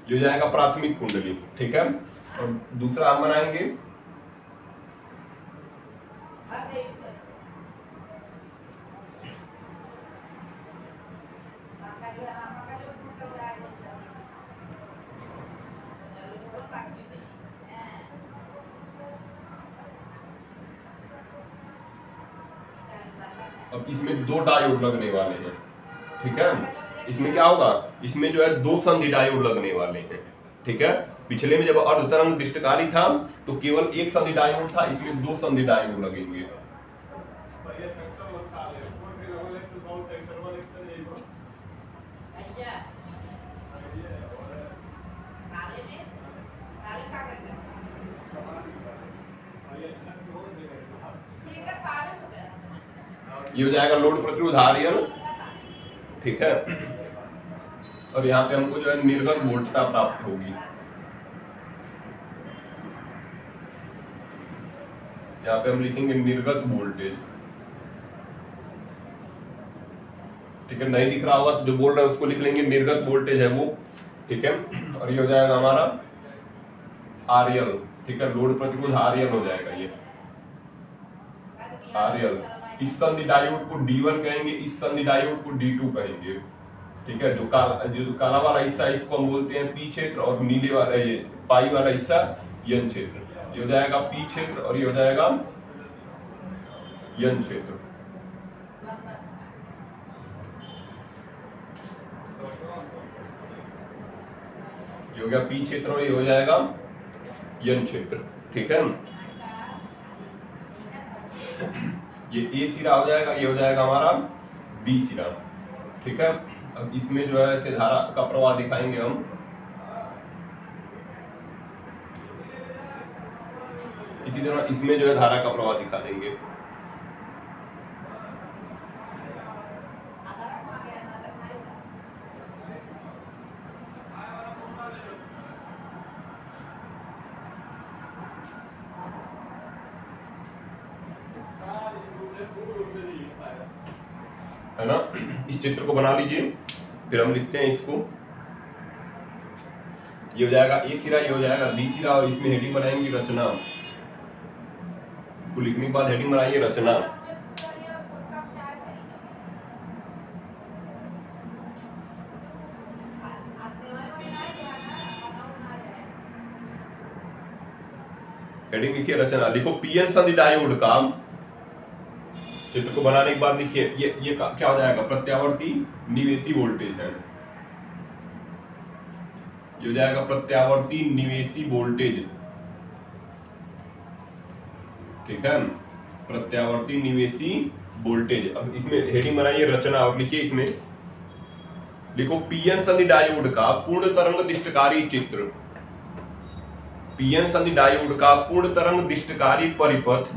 ये हो जाएगा प्राथमिक कुंडली। ठीक है? और दूसरा हम बनाएंगे अब इसमें दो डायोड लगने वाले हैं। ठीक है? इसमें क्या होगा? इसमें जो है दो संधि डायोड लगने वाले हैं। ठीक है? पिछले में जब अर्ध तरंग दिष्टकारी था तो केवल एक संधि डायोड था, इसमें दो संधि डायोड लगेंगे। ये हो जाएगा लोड प्रतिरोध आरएल। ठीक है? और यहाँ पे हमको जो है निर्गत वोल्टता प्राप्त होगी। यहाँ पे हम लिखेंगे निर्गत वोल्टेज। ठीक है? नहीं दिख रहा होगा तो जो बोल रहे हैं उसको लिख लेंगे, निर्गत वोल्टेज है वो। ठीक है? और ये हो जाएगा हमारा आरएल। ठीक है? लोड प्रतिरोध आरएल हो जाएगा ये आरएल। इस संधि डायोड को D1 कहेंगे, इस संधि डायोड को D2 कहेंगे। ठीक है? जो काला वाला हिस्सा इसको हम बोलते हैं पी क्षेत्र और नीले वाला ये पाई वाला हिस्सा एन क्षेत्र। ये हो जाएगा पी क्षेत्र और ये हो जाएगा एन क्षेत्र। ये हो गया पी क्षेत्र और ये हो जाएगा एन क्षेत्र। ठीक है? ये ए सिरा हो जाएगा, ये हो जाएगा हमारा बी सिरा। ठीक है? अब इसमें जो है ऐसे धारा का प्रवाह दिखाएंगे हम। इसी तरह इसमें जो है धारा का प्रवाह दिखा देंगे। है ना? इस चित्र को बना लीजिए, फिर हम लिखते हैं इसको। ये हो जाएगा ए सिरा, ये हो जाएगा बी सिरा और इसमें हेडिंग बनाएंगे रचना। इसको लिखने के बाद हेडिंग बनाइए रचना। हेडिंग लिखिए रचना। लिखो पीएन संधि डायोड का, चित्र को बनाने के बाद लिखिए ये क्या हो जाएगा? प्रत्यावर्ती निवेशी वोल्टेज है। ये हो जाएगा प्रत्यावर्ती निवेशी वोल्टेज। ठीक है? प्रत्यावर्ती निवेशी वोल्टेज। अब इसमें हेडिंग बनाइए रचना और लिखिए इसमें, लिखो पीएन संधि डायोड का पूर्ण तरंग दिष्टकारी चित्र। पीएन संधि डायोड का पूर्ण तरंग दिष्टकारी परिपथ।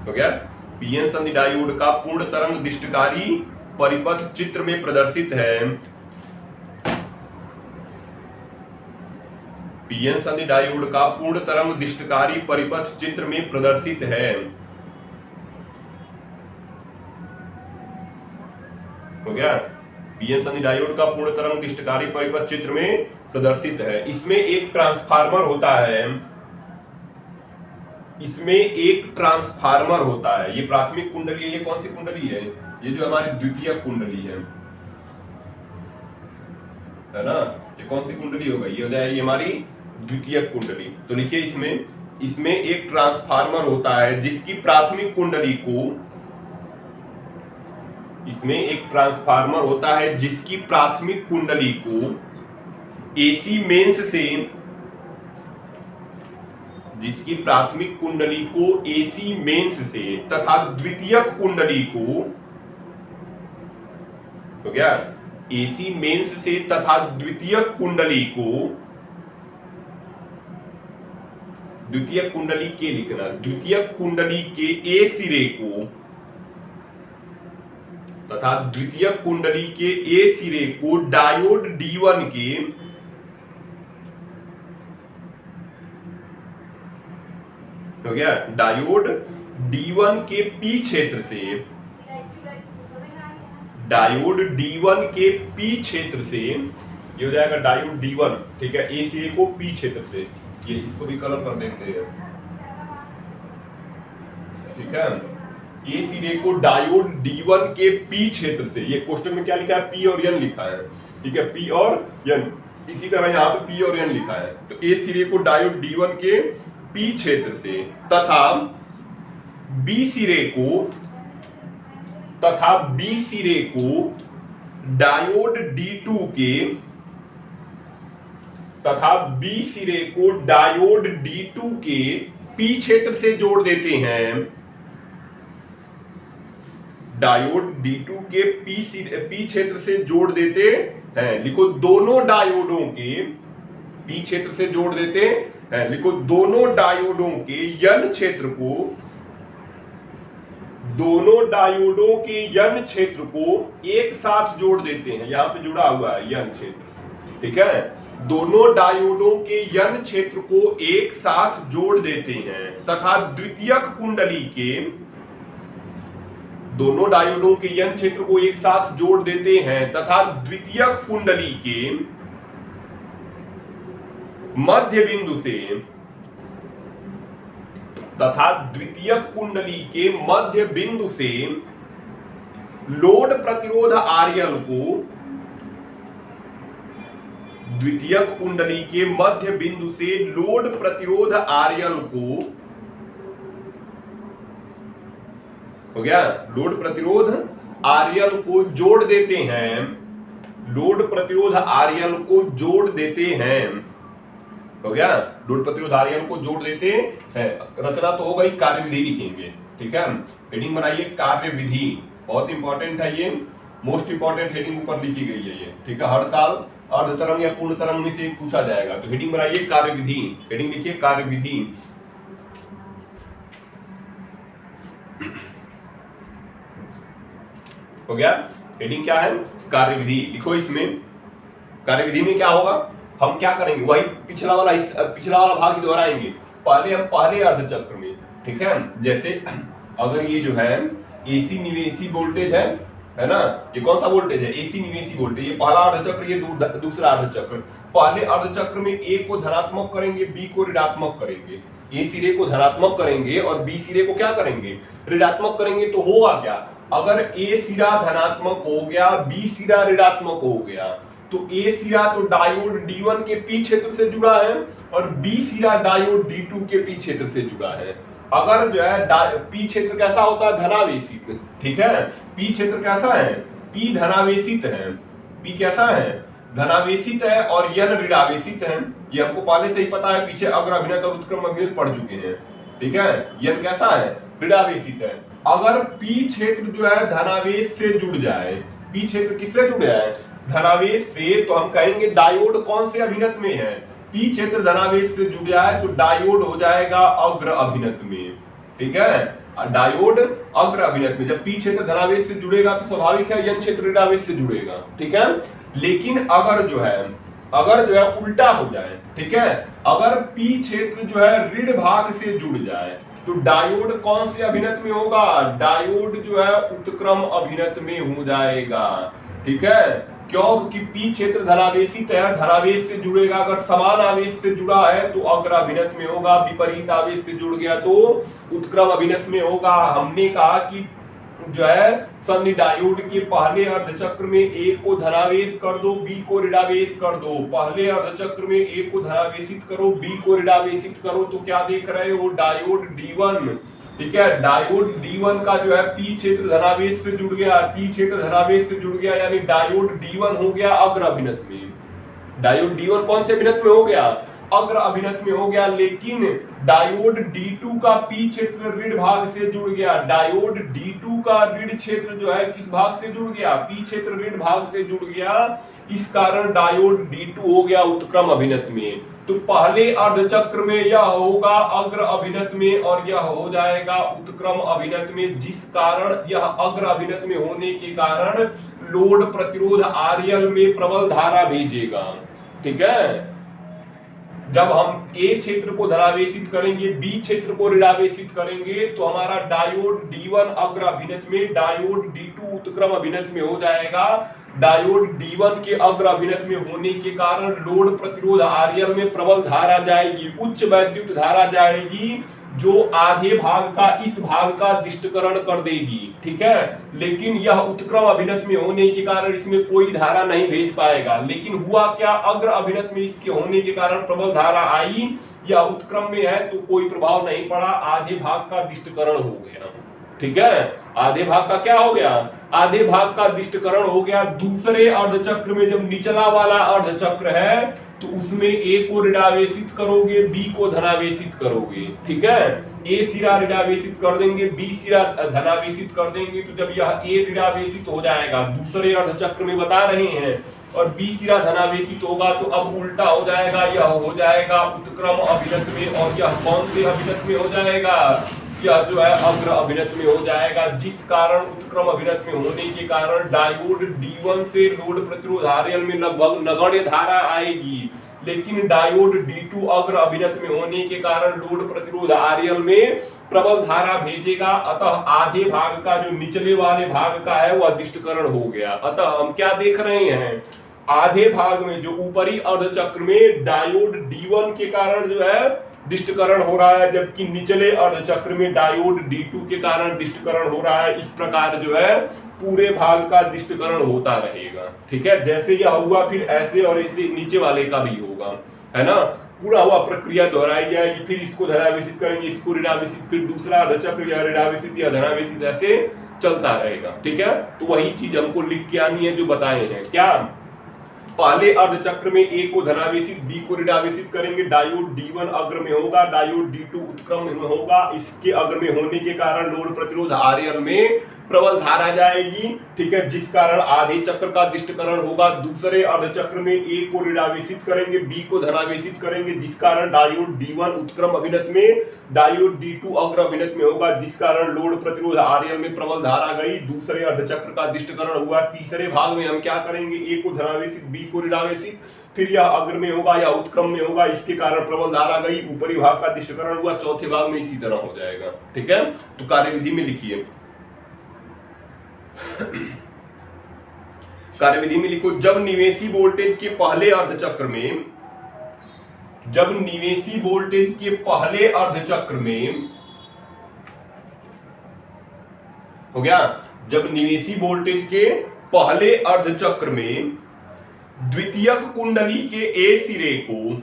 हो गया? पीएन संधि डायोड का पूर्ण तरंग दिष्टकारी परिपथ चित्र में प्रदर्शित है। पीएन संधि डायोड का पूर्ण तरंग दिष्टकारी परिपथ चित्र में प्रदर्शित है। हो गया। पीएन संधि डायोड का पूर्ण तरंग दिष्टकारी परिपथ चित्र में प्रदर्शित है। इसमें एक ट्रांसफार्मर होता है, इसमें एक ट्रांसफार्मर होता है। ये प्राथमिक कुंडली है। ये कौन सी कुंडली है? ये जो हमारी द्वितीय कुंडली है ना? ये कौन सी कुंडली हो गई? ये हो जाएगी हमारी द्वितीय कुंडली। तो लिखिए इसमें एक ट्रांसफार्मर होता है जिसकी प्राथमिक कुंडली को, इसमें एक ट्रांसफार्मर होता है जिसकी प्राथमिक कुंडली को एसी मेंस से, जिसकी प्राथमिक कुंडली को एसी मेंस से तथा द्वितीयक कुंडली को, हो गया, एसी मेंस से तथा द्वितीयक कुंडली को, द्वितीयक कुंडली के लिखना, द्वितीयक कुंडली के ए सिरे को तथा द्वितीयक कुंडली के ए सिरे को डायोड D1 के, हो गया, डायोड D1 के P क्षेत्र से, डायोड D1 के P क्षेत्र से, ये हो जाएगा डायोड D1, ठीक है, ए सिरे को P क्षेत्र से, ये इसको भी कलर कर देते हैं, ठीक है, ए सिरे को डायोड D1 के P क्षेत्र से, ये क्वेश्चन में क्या लिखा है? P और N लिखा है, ठीक है, P और N, इसी तरह यहाँ पे P और N लिखा है। तो ए सिरे को डायोड D1 के P क्षेत्र से तथा B सिरे को, तथा B सिरे को डायोड D2 के, तथा B सिरे को डायोड D2 के P क्षेत्र से जोड़ देते हैं, डायोड D2 के P क्षेत्र से जोड़ देते हैं। लिखो दोनों डायोडों के P क्षेत्र से जोड़ देते हैं। लिखो दोनों डायोडों के N क्षेत्र को, दोनों डायोडों के N क्षेत्र को एक साथ जोड़ देते हैं। यहां पे जुड़ा हुआ है N क्षेत्र, ठीक है, दोनों डायोडों के N क्षेत्र को एक साथ जोड़ देते हैं तथा द्वितीयक कुंडली के, दोनों डायोडों के N क्षेत्र को एक साथ जोड़ देते हैं तथा द्वितीयक कुंडली के मध्य बिंदु से, तथा द्वितीयक कुंडली के मध्य बिंदु से लोड प्रतिरोध RL को, द्वितीयक कुंडली के मध्य बिंदु से लोड प्रतिरोध RL को, हो गया, लोड प्रतिरोध RL को जोड़ देते हैं, लोड प्रतिरोध RL को जोड़ देते हैं, हो गया, लोड प्रतिरोध RL को जोड़ देते हैं। रचना तो हो गई, कार्यविधि लिखेंगे, ठीक है, हेडिंग बनाइए कार्यविधि, बहुत इंपॉर्टेंट है ये, मोस्ट इंपॉर्टेंट हेडिंग ऊपर लिखी गई है ये, ठीक है, हर साल अर्ध तरंग या पूर्ण तरंग में से पूछा जाएगा। तो हेडिंग बनाइए कार्यविधि, हेडिंग लिखिए कार्यविधि। हो गया, हेडिंग क्या है? कार्यविधि। लिखो इसमें कार्यविधि में क्या होगा, हम क्या करेंगे, वही पिछला वाला भाग दोहराएंगे। पहले हम पहले अर्धचक्र में, ठीक है, जैसे अगर ये जो है एसी निवेशी वोल्टेज है ना, ये कौन सा वोल्टेज है? एसी निवेशी वोल्टेज। ये पहला अर्धचक्र, ये दूसरा अर्धचक्र। पहले अर्धचक्र में ए को धनात्मक करेंगे, बी को ऋणात्मक करेंगे, ए सिरे को धनात्मक करेंगे और बी सिरे को क्या करेंगे? ऋणात्मक करेंगे। तो होगा क्या, अगर ए सिरा धनात्मक हो गया, बी सिरा ऋणात्मक हो गया, तो ए सिरा तो डायोड D1 के P क्षेत्र से जुड़ा है और बी सिरा डायोड D2 के P क्षेत्र से जुड़ा है। अगर जो है P क्षेत्र कैसा होता है? धनावेशित, ठीक है, P क्षेत्र कैसा है? P धनावेशित है, P कैसा है? धनावेशित है और N ऋणावेशित है। ये हमको पहले से ही पता है, पीछे अग्र अभिनत और उत्क्रम अभिनत पढ़ चुके हैं, ठीक है। N कैसा है? ऋणावेशित है। अगर P क्षेत्र जो है धनावेश से जुड़ जाए, P क्षेत्र किससे जुड़ जाए? धनावेश से, तो हम कहेंगे डायोड कौन से अभिनत में है? P क्षेत्र धनावेश से जुड़ जाए तो डायोड हो जाएगा अग्र अभिनत में, ठीक है, डायोड अग्र अभिनत में। जब P क्षेत्र धनावेश से जुड़ेगा तो स्वाभाविक है N क्षेत्र ऋणावेश से जुड़ेगा, ठीक है। लेकिन अगर जो है अगर जो है उल्टा हो जाए, ठीक है, अगर पी क्षेत्र जो है ऋण भाग से जुड़ जाए तो डायोड कौन से अभिनत में होगा, डायोड जो है उत्क्रम अभिनत में हो जाएगा, ठीक है। क्योंकि पी क्षेत्र धनावेशित है, धनावेश से जुड़ेगा, अगर समान आवेश से जुड़ा है तो अग्र अभिनत में होगा, विपरीत आवेश से जुड़ गया तो उत्क्रम अभिनत में होगा। हमने कहा कि जो है संधि डायोड के पहले अर्धचक्र में ए को धनावेश कर दो, बी को ऋणावेश कर दो, पहले अर्धचक्र में ए को धनावेशित करो, बी को ऋणावेशित करो, तो क्या देख रहे हो, डायोड D1, ठीक है, डायोड D1 का जो है पी क्षेत्र धनावेश से जुड़ गया, पी क्षेत्र धनावेश से जुड़ गया, यानी डायोड D1 हो गया अग्र अभिनत में। डायोड D1 कौन से अभिनत में हो गया, अग्र अभिनत में हो गया। लेकिन डायोड D2 का पी क्षेत्र ऋण भाग से जुड़ गया, डायोड D2 का ऋण क्षेत्र जो है किस भाग से जुड़ गया, पी क्षेत्र ऋण भाग से जुड़ गया, इस कारण डायोड D2 हो गया उत्क्रम अभिनत में। तो पहले अर्धचक्र में यह होगा अग्र अभिनत में और यह हो जाएगा उत्क्रम अभिनत में, जिस कारण यह अग्र अभिनत में होने के कारण लोड प्रतिरोध RL में प्रबल धारा भेजेगा, ठीक है। जब हम ए क्षेत्र को धनावेशित करेंगे, बी क्षेत्र को ऋणावेशित करेंगे, तो हमारा डायोड D1 अग्र अभिनत में, डायोड D2 उत्क्रम अभिनत में हो जाएगा। डायोड D1 के अग्र अभिनत में होने के कारण लोड प्रतिरोध RL में प्रबल धारा जाएगी, उच्च वैद्युत धारा जाएगी, जो आधे भाग का इस भाग का दिष्टकरण कर देगी, ठीक है। लेकिन यह उत्क्रम अभिनत में होने के कारण इसमें कोई धारा नहीं भेज पाएगा। लेकिन हुआ क्या, अग्र अभिनत में इसके होने के कारण प्रबल धारा आई, यह उत्क्रम में है तो कोई प्रभाव नहीं पड़ा, आधे भाग का दिष्टकरण हो गया, ठीक है। आधे भाग का क्या हो गया, आधे भाग का दिष्टकरण हो गया। दूसरे अर्धचक्र में जब निचला वाला अर्धचक्र है तो उसमें ए को ऋणावेशित करोगे, बी को धनावेशित करोगे, ठीक है। ए सिरा ऋणावेशित कर देंगे, बी सिरा धनावेशित कर देंगे, तो जब यह ए ऋणावेशित हो जाएगा दूसरे अर्धचक्र में बता रहे हैं, और बी सिरा धनावेशित होगा तो अब उल्टा हो जाएगा, यह हो जाएगा उत्क्रम अभिनत में, और यह कौन से अभिनत में हो जाएगा, यह जो है अग्र अभिनत में हो जाएगा, जिस कारण उत्क्रम अभिनत में होने के कारण डायोड D1 से लोड प्रतिरोध RL में लगभग नगण्य धारा आएगी। लेकिन डायोड D2 अग्र अभिनत में होने के कारण लोड प्रतिरोध RL में प्रबल धारा भेजेगा, अतः आधे भाग का जो निचले वाले भाग का है वह दिष्टकरण हो गया। अतः हम क्या देख रहे हैं, आधे भाग में जो ऊपरी अर्धचक्र में डायोड D1 के कारण जो है दिष्टकरण हो रहा है, जबकि निचले अर्धचक्र में डायोड D2 के कारण दिष्टकरण हो रहा है। इस प्रकार जो है पूरे भाग का दिष्टकरण होता रहेगा, ठीक है। जैसे यह हुआ फिर ऐसे और ऐसे नीचे वाले का भी होगा, है ना, पूरा हुआ प्रक्रिया दोहराई जाएगी। फिर इसको धनावेशित करेंगे, इसको ऋणावेशित, फिर दूसरा अर्धचक्र या ऋणावेशित या धनावेशित, ऐसे चलता रहेगा, ठीक है। तो वही चीज हमको लिख के आनी है जो बताए हैं। क्या, पहले अर्धचक्र में ए को धनावेशित, बी को ऋणावेशित करेंगे, डायोड D1 अग्र में होगा, डायोड D2 उत्क्रम में होगा, इसके अग्र में होने के कारण लोड प्रतिरोध RL में प्रबल धारा जाएगी, ठीक है, जिस कारण आधे चक्र का दिष्टकरण होगा। दूसरे अर्धचक्र में ए को ऋणावेशित करेंगे, बी को धनावेशित करेंगे, जिस कारण डायोड D1 उत्क्रम अभिनत में, डायोड D2 अग्र अभिनत में होगा, जिस कारण लोड प्रतिरोध RL में प्रबल धारा गई, दूसरे अर्धचक्र का दिष्टकरण हुआ। तीसरे भाग में हम क्या करेंगे, ए को धनावेशित, बी को ऋणावेशित, फिर यह अग्र में होगा या उत्क्रम में होगा, इसके कारण प्रबल धारा गई, ऊपरी भाग का दिष्टकरण हुआ। चौथे भाग में इसी तरह हो जाएगा, ठीक है। तो कार्यविधि में लिखिए, कार्यविधि में लिखो, जब निवेशी वोल्टेज के पहले अर्धचक्र में, जब निवेशी वोल्टेज के पहले अर्धचक्र में हो गया, जब निवेशी वोल्टेज के पहले अर्धचक्र में द्वितीयक कुंडली के ए सिरे को,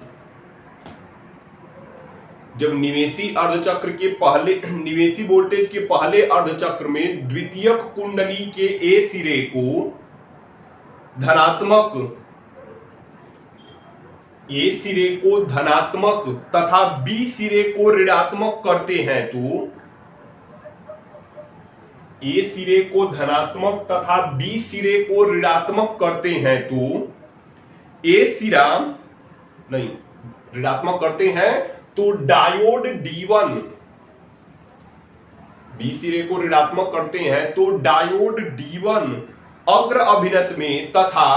जब निवेशी अर्धचक्र के पहले, निवेशी वोल्टेज के पहले अर्धचक्र में द्वितीयक कुंडली के ए सिरे को धनात्मक, ए सिरे को धनात्मक तथा बी सिरे को ऋणात्मक करते हैं, तो ए सिरे को धनात्मक तथा बी सिरे को ऋणात्मक करते हैं, तो ए सिरा नहीं ऋणात्मक करते हैं तो डायोड D1, बी सिरे को ऋणात्मक करते हैं तो डायोड D1 अग्र अभिनत में तथा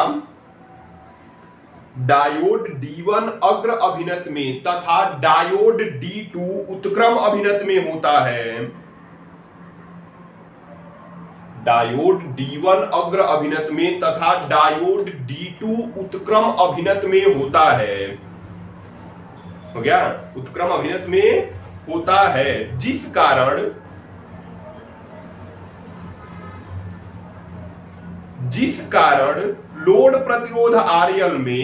डायोड D1 अग्र अभिनत में तथा डायोड D2 उत्क्रम अभिनत में होता है। डायोड D1 अग्र अभिनत में तथा डायोड D2 उत्क्रम अभिनत में होता है। हो गया, उत्क्रम अभिनत में होता है, जिस कारण लोड प्रतिरोध RL में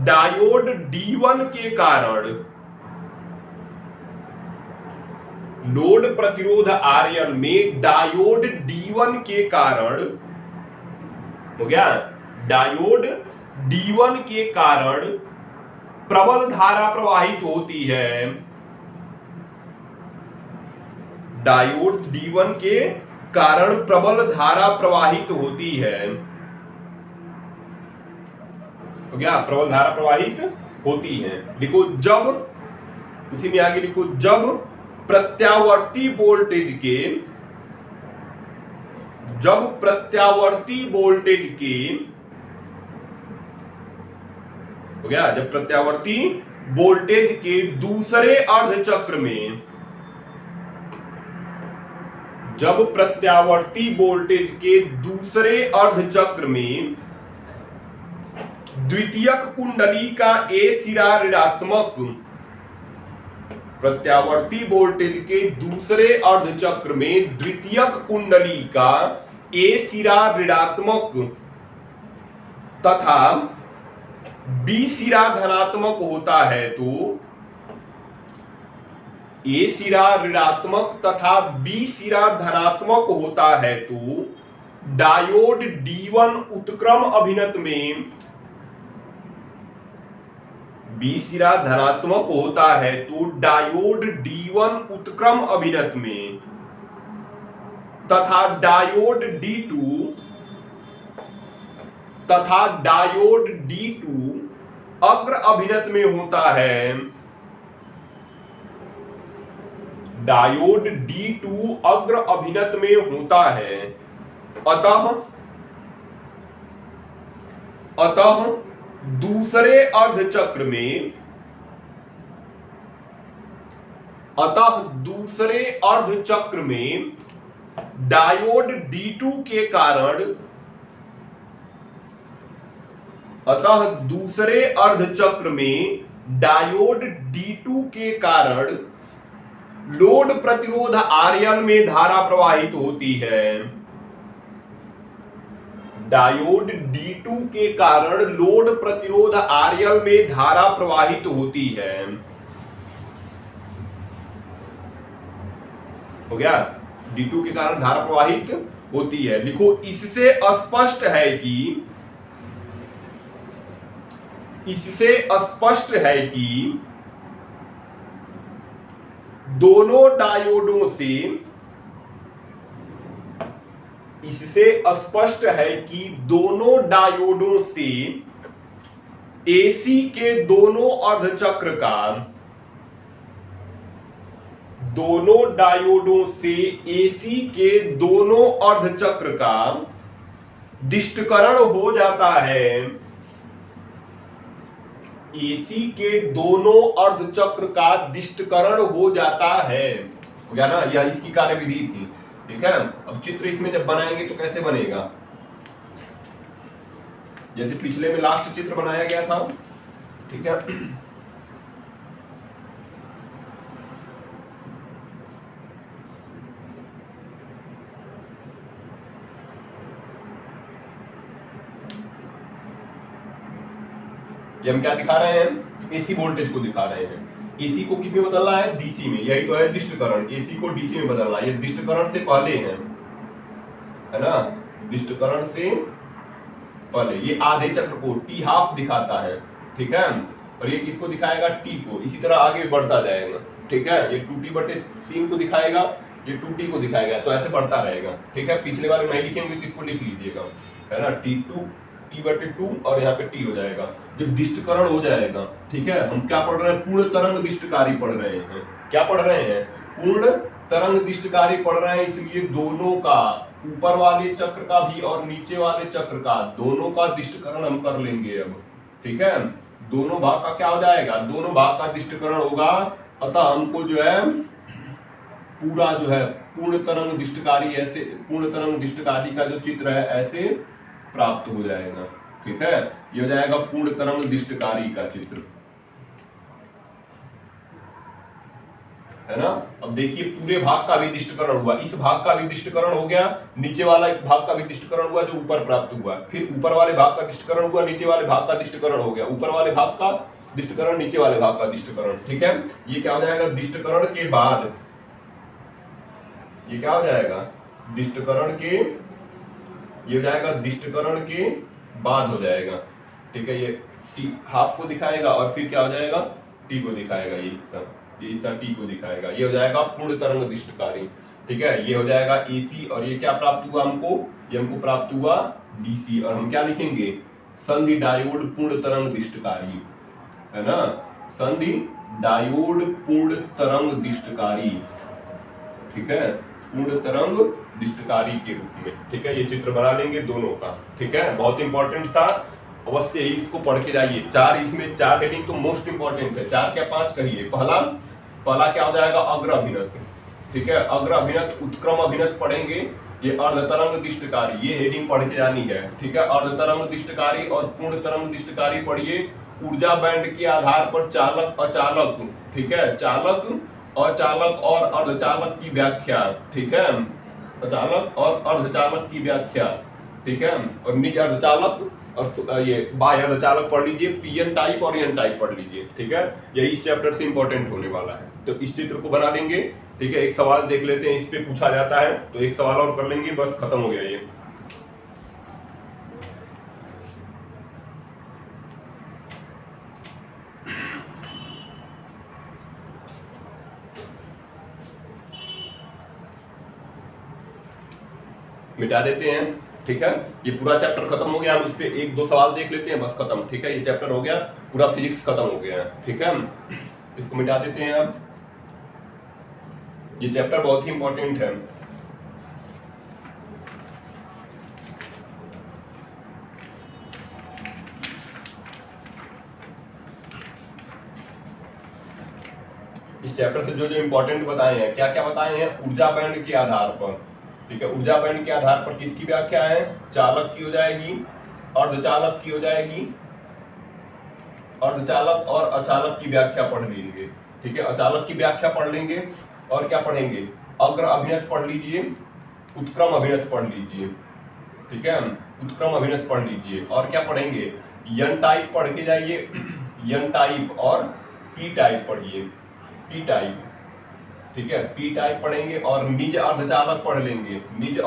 डायोड D1 के कारण हो गया, डायोड D1 के कारण प्रबल धारा प्रवाहित होती है। डायोड D1 के कारण प्रबल धारा प्रवाहित होती है। हो गया, प्रबल धारा प्रवाहित होती है। लिखो जब, उसी में आगे लिखो, जब प्रत्यावर्ती वोल्टेज के हो गया, जब प्रत्यावर्ती वोल्टेज के दूसरे अर्धचक्र में द्वितीयक कुंडली का A सिरा ऋणात्मक, प्रत्यावर्ती वोल्टेज के दूसरे अर्धचक्र में द्वितीयक कुंडली का A सिरा ऋणात्मक तथा B सिरा धनात्मक होता है, तो A सिरा ऋणात्मक तथा B सिरा धनात्मक होता है, तो डायोड D1 उत्क्रम अभिनत में B सिरा धनात्मक होता है, तो डायोड D1 उत्क्रम अभिनत में तथा डायोड D2 अग्र अभिनत में होता है। डायोड D2 अग्र अभिनत में होता है। अतः दूसरे अर्धचक्र में डायोड D2 के कारण लोड प्रतिरोध RL में धारा प्रवाहित होती है। डायोड D2 के कारण लोड प्रतिरोध RL में धारा प्रवाहित होती है। हो गया, D2 के कारण धारा प्रवाहित होती है। लिखो, इससे स्पष्ट है कि दोनों डायोडों से AC के दोनों अर्धचक्र का दिष्टकरण हो जाता है। AC के दोनों अर्धचक्र का दिष्टकरण हो जाता है। हो गया ना, यह इसकी कार्यविधि थी। ठीक है, अब चित्र इसमें जब बनाएंगे तो कैसे बनेगा, जैसे पिछले में लास्ट चित्र बनाया गया था। ठीक है, ये हम क्या दिखा रहे हैं, एसी वोल्टेज को दिखा रहे हैं। एसी को किस में बदलना है, डीसी में। यही तो है दिष्टकरण, एसी को डीसी में बदलना। ये दिष्टकरण से पहले है ना, दिष्टकरण से पहले ये आधे चक्र को टी हाफ दिखाता है। ठीक है, और ये किसको दिखाएगा, टी को। इसी तरह आगे बढ़ता जाएगा। ठीक है, ये 2t/3 को दिखाएगा, ये 2t को दिखाएगा, तो ऐसे बढ़ता रहेगा। ठीक है, पिछले वाले नहीं लिखेंगे तो इसको लिख लीजिएगा, है ना, t/2 और यहाँ पे t हो जाएगा जब दिष्टकरण हो जाएगा। ठीक है, हम क्या पढ़ रहे हैं, पूर्ण तरंग दिष्टकारी पढ़ रहे हैं। क्या पढ़ रहे हैं, पूर्ण तरंग दिष्टकारी पढ़ रहे हैं, इसलिए दोनों का, ऊपर वाले चक्र का भी और नीचे वाले चक्र का, दोनों का दिष्टकरण हम कर लेंगे अब। ठीक है, दोनों भाग का क्या हो जाएगा, दोनों भाग का दिष्टकरण होगा। अतः हमको जो है पूरा जो है पूर्ण तरंग दिष्टकारी, ऐसे पूर्ण तरंग दिष्टकारी का जो चित्र है ऐसे प्राप्त हो जाएगा। ठीक है, ये हो जाएगा पूर्ण तरंग दिष्टकारी का चित्र, है ना। अब देखिए पूरे भाग का भी दिष्टकरण हुआ, इस भाग का भी दिष्टकरण हो गया, नीचे वाला एक भाग का भी दिष्टकरण हुआ जो ऊपर प्राप्त हुआ, फिर ऊपर वाले भाग का दिष्टकरण हुआ, नीचे वाले भाग का दिष्टकरण हो गया, ऊपर वाले भाग का दिष्टकरण, नीचे वाले भाग का दिष्टकरण। ठीक है, ये क्या हो जाएगा, दिष्टकरण के बाद, ये क्या हो जाएगा, दिष्टकरण के, ये हो जाएगा दिष्टकरण के बाद हो जाएगा। ठीक है, ये हाफ को दिखाएगा और फिर क्या हो जाएगा, टी को दिखाएगा, ये हिस्सा टी को दिखाएगा, ये हो जाएगा पूर्ण तरंग दिष्टकारी। ठीक है, ये हो जाएगा एसी, और ये क्या प्राप्त हुआ हमको, ये हमको प्राप्त हुआ डीसी, और हम क्या लिखेंगे, संधि डायोड पूर्ण तरंग दिष्टकारी, है ना, संधि डायोड पूर्ण तरंग दिष्टकारी। ठीक है, पूर्ण तरंग दिष्टकारी के रूप में। ठीक है, ये चित्र बना लेंगे दोनों का। ठीक है, बहुत इंपॉर्टेंट था, अवश्य ही इसको पढ़ के जाइए। चार, इसमें चार हेडिंग तो मोस्ट इंपॉर्टेंट है, चार क्या पांच कहिए। पहला क्या हो जाएगा, अग्र अभिनत। ठीक है, अग्र अभिनत, उत्क्रम अभिनत पढ़ेंगे, ये अर्ध तरंग दिष्टकारी, ये हेडिंग पढ़ के जानी है। ठीक है, अर्ध तरंग दिष्टकारी और पूर्ण तरंग दिष्टकारी पढ़िए। ऊर्जा बैंड के आधार पर चालक अचालक, ठीक है, चालक अचालक और अर्धचालक की व्याख्या। ठीक है, अचालक और अर्धचालक की व्याख्या। ठीक है, और निज अर्धचालक और ये बाह्य अर्धचालक पढ़ लीजिए, पीएन टाइप और एन टाइप पढ़ लीजिए। ठीक है, यही इस चैप्टर से इंपॉर्टेंट होने वाला है, तो इस चित्र को बना लेंगे। ठीक है, एक सवाल देख लेते हैं, इस पे पूछा जाता है, तो एक सवाल और कर लेंगे, बस खत्म हो गया ये। मिटा देते हैं। ठीक है, ये पूरा चैप्टर खत्म हो गया, हम इस पे एक दो सवाल देख लेते हैं, बस खत्म। ठीक है, ये चैप्टर हो गया, पूरा फिजिक्स खत्म हो गया है। ठीक है, इसको मिटा देते हैं अब, ये चैप्टर बहुत ही इंपॉर्टेंट है। इस चैप्टर से जो जो इंपॉर्टेंट बताए हैं, क्या क्या बताए हैं, ऊर्जा बैंड के आधार पर। ठीक है, ऊर्जा बैंड के आधार पर किसकी व्याख्या है, चालक की हो जाएगी, अर्धचालक की हो जाएगी, अर्धचालक और अचालक की व्याख्या पढ़ लेंगे। ठीक है, अचालक की व्याख्या पढ़ लेंगे, और क्या पढ़ेंगे, अग्र अभिनत पढ़ लीजिए, उत्क्रम अभिनत पढ़ लीजिए। ठीक है, उत्क्रम अभिनत पढ़ लीजिए, और क्या पढ़ेंगे, एन टाइप पढ़ के जाइए, एन टाइप और पी टाइप पढ़िए, पी टाइप। ठीक है, पी टाइप पढ़ेंगे, और निज अर्धचालक पढ़ लेंगे, निज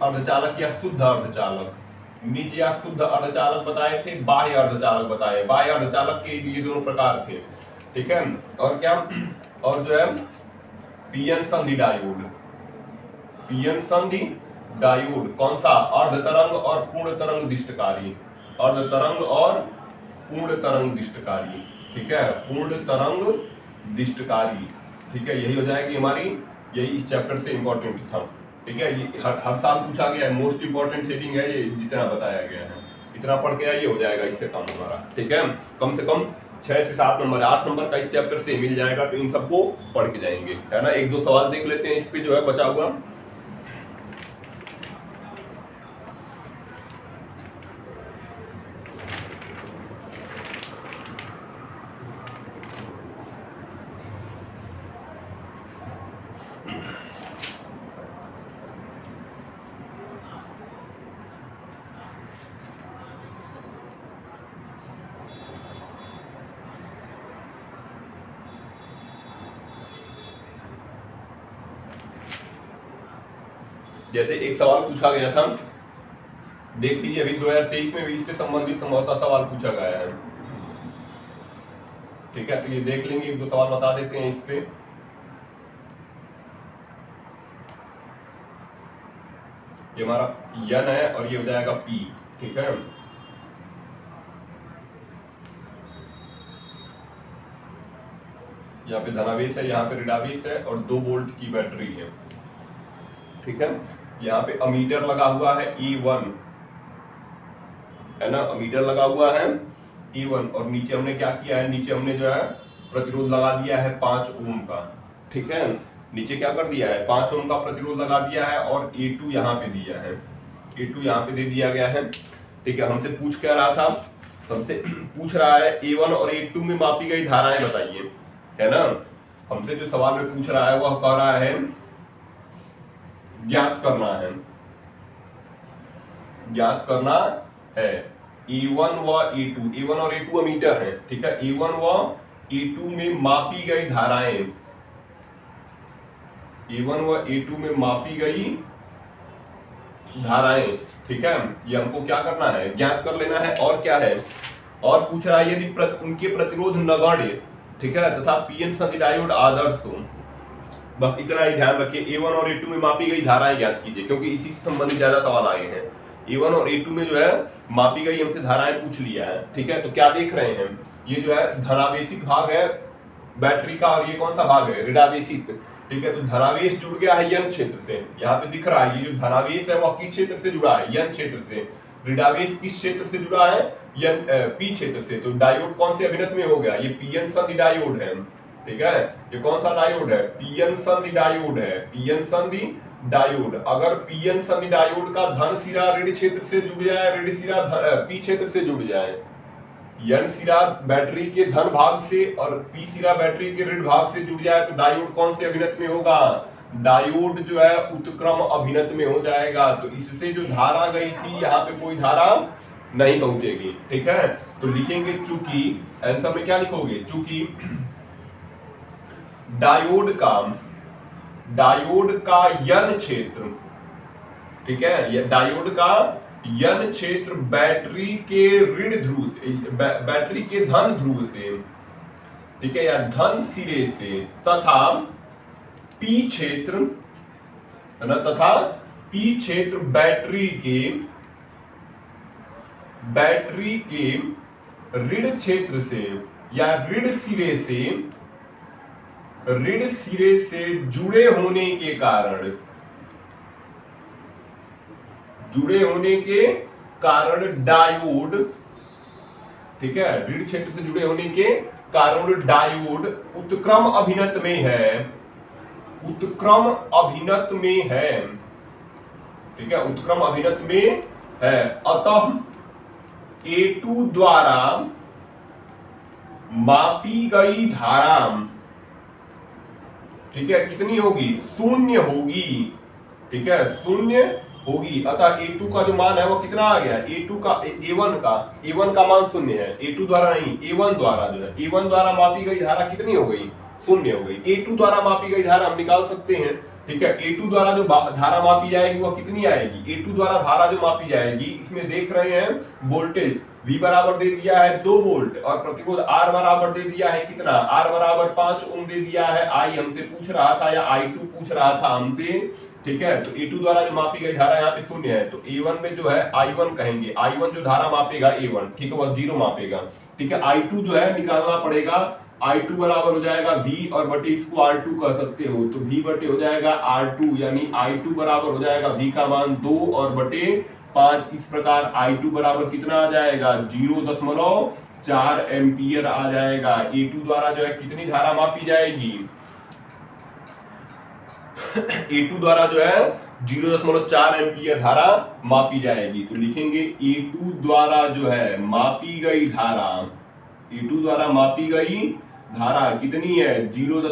अर्धचालक या शुद्ध अर्धचालक। निज या शुद्ध अर्धचालक बताए थे, बाह्य अर्धचालक बताए, बाह्य अर्धचालक के ये दोनों प्रकार थे। ठीक है, और क्या, और जो है पीएन संधि डायोड, पीएन संधि डायोड कौन सा, अर्ध तरंग और पूर्ण तरंग दिष्टकारी, अर्ध तरंग और पूर्ण तरंग दिष्टकारी। ठीक है, पूर्ण तरंग दिष्टकारी। ठीक है, यही हो जाएगी हमारी, यही इस चैप्टर से इंपॉर्टेंट था। ठीक है, ये हर साल पूछा गया है, मोस्ट इंपॉर्टेंट हेडिंग है ये, जितना बताया गया है इतना पढ़ के आइए, हो जाएगा इससे कम हमारा। ठीक है, कम से कम 6 से 7 नंबर, 8 नंबर का इस चैप्टर से मिल जाएगा, तो इन सबको पढ़ के जाएंगे, है ना। एक दो सवाल देख लेते हैं इस पे जो है बचा हुआ। जैसे एक सवाल पूछा गया था, देख लीजिए, अभी 2023 में भी इससे संबंधित संभवतः सवाल पूछा गया है। ठीक है, तो ये देख लेंगे, एक दो सवाल बता देते हैं इस पे। ये हमारा यन है और ये हो जाएगा पी। ठीक है, यहाँ पे धनावेश है, यहाँ पे ऋणावेश है और 2 वोल्ट की बैटरी है। ठीक है, यहाँ पे अमीटर लगा हुआ है E1 है ना, अमीटर लगा हुआ है E1 और नीचे हमने क्या किया है, नीचे हमने जो है प्रतिरोध लगा दिया है 5 ओम का। ठीक है, नीचे क्या कर दिया है, 5 ओम का प्रतिरोध लगा दिया है और A2 यहाँ पे दिया है, A2 यहाँ पे दे दिया गया है। ठीक है, हमसे पूछ क्या रहा था, हमसे पूछ रहा है A1 और A2 में मापी गई धाराएं बताइए, है ना। हमसे जो सवाल में पूछ रहा है वह कह रहा है ज्ञात करना है, ज्ञात करना है A1 व A2, A1 और A2 अमीटर है। ठीक है, A1 व A2 में मापी गई धाराएं, A1 व A2 में मापी गई धाराएं। ठीक है, ये हमको क्या करना है, ज्ञात कर लेना है। और क्या है, और पूछ रहा है यदि उनके प्रतिरोध नगण्य, ठीक है, तथा पीएन संधि डायोड आदर्श हो। बस इतना ही ध्यान रखिए, A1 और A2 में मापी गई धाराएं ज्ञात कीजिए, क्योंकि इसी से संबंधित ज्यादा सवाल आए हैं। A1 और A2 में जो है मापी गई हमसे धाराएं पूछ लिया है। ठीक है, तो क्या देख रहे हैं, ये जो है धनावेशित भाग है बैटरी का और ये कौन सा भाग है, ऋणावेशित। ठीक है, तो धनावेश जुड़ गया है यन क्षेत्र से, यहाँ पे दिख रहा है ये जो धनावेश है वह किस क्षेत्र से जुड़ा है, यन क्षेत्र से। ऋणावेश किस क्षेत्र से जुड़ा है, यन पी क्षेत्र से। तो डायोड कौन से अभिनत में हो गया, ये पीएन संधि डायोड है। ठीक है, ये कौन सा डायोड है, पीएन संधि डायोड है, पीएन संधि डायोड। अगर पीएन संधि डायोड का धन सिरा ऋण क्षेत्र से जुड़ जाए, ऋण सिरा पी क्षेत्र से जुड़ जाए, यन सिरा बैटरी के धन भाग से और पी सिरा बैटरी के ऋण भाग से जुड़ जाए, तो डायोड कौन से अभिनत में होगा, डायोड जो है उत्क्रम अभिनत में हो जाएगा। तो इससे जो धारा गई थी यहाँ पे कोई धारा नहीं पहुंचेगी। ठीक है, तो लिखेंगे चूंकि, आंसर में क्या लिखोगे, चूंकि डायोड का यन क्षेत्र, ठीक है, डायोड का यन क्षेत्र बैटरी के ऋण ध्रुव से, बैटरी के धन ध्रुव से, ठीक है, या धन सिरे से, तथा पी क्षेत्र है ना, तथा पी क्षेत्र बैटरी के ऋण क्षेत्र से या ऋण सिरे से जुड़े होने के कारण डायोड, ठीक है, ऋण क्षेत्र से जुड़े होने के कारण डायोड उत्क्रम अभिनत में है, उत्क्रम अभिनत में है। ठीक है, उत्क्रम अभिनत में है। अतः A2 द्वारा मापी गई धारा, ठीक है, कितनी होगी, शून्य होगी। ठीक है, शून्य होगी। अतः A2 का जो मान है वो कितना आ गया, A2 का A1 का मान शून्य है, A2 द्वारा नहीं, A1 द्वारा जो है, A1 द्वारा मापी गई धारा कितनी हो गई, शून्य हो गई। A2 द्वारा मापी गई धारा हम निकाल सकते हैं। ठीक है, A2 द्वारा जो धारा मापी जाएगी वह कितनी आएगी, A2 द्वारा धारा जो मापी जाएगी, इसमें देख रहे हैं वोल्टेज V बराबर दे दिया है 2 वोल्ट और प्रतिरोध R बराबर दे दिया है कितना, R बराबर 5 ओम दे दिया है। I हमसे पूछ रहा था या I2 पूछ रहा था हमसे। ठीक है, तो A2 द्वारा जो मापी गई धारा यहाँ पे शून्य है, तो A1 में जो है I1 कहेंगे, I1 जो धारा मापेगा A1, ठीक है, वह 0 मापेगा। ठीक है, I2 जो है निकालना पड़ेगा, I2 बराबर हो जाएगा V और बटे इसको R2 कह सकते हो, तो V बटे हो जाएगा R2, यानी I2 बराबर हो जाएगा V का मान 2 और बटे 5। इस प्रकार I2 बराबर कितना आ जाएगा, 0.4 एम्पियर आ जाएगा। A2 द्वारा जो है कितनी धारा मापी जाएगी, A2 द्वारा जो है 0.4 एम्पियर धारा मापी जाएगी। तो लिखेंगे A2 द्वारा जो है मापी गई धारा, A2 द्वारा मापी गई धारा कितनी है, 0.4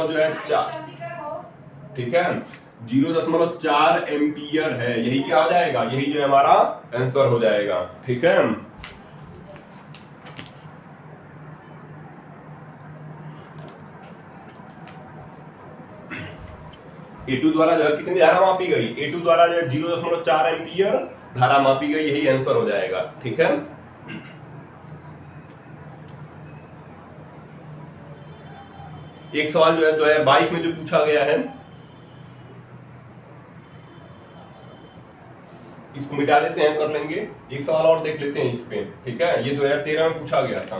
जो है 4, ठीक है, 0.4 एम्पियर है। यही क्या हो जाएगा, यही जो हमारा आंसर हो जाएगा। ठीक है, A2 द्वारा जो है कितनी धारा मापी गई, A2 द्वारा जो है 0.4 एम्पियर धारा मापी गई, यही आंसर हो जाएगा। ठीक है, एक सवाल जो है 2022 में जो पूछा गया है, इसको मिटा देते हैं, कर लेंगे। एक सवाल और देख लेते हैं इस पे। ठीक है, ये 2013 में पूछा गया था।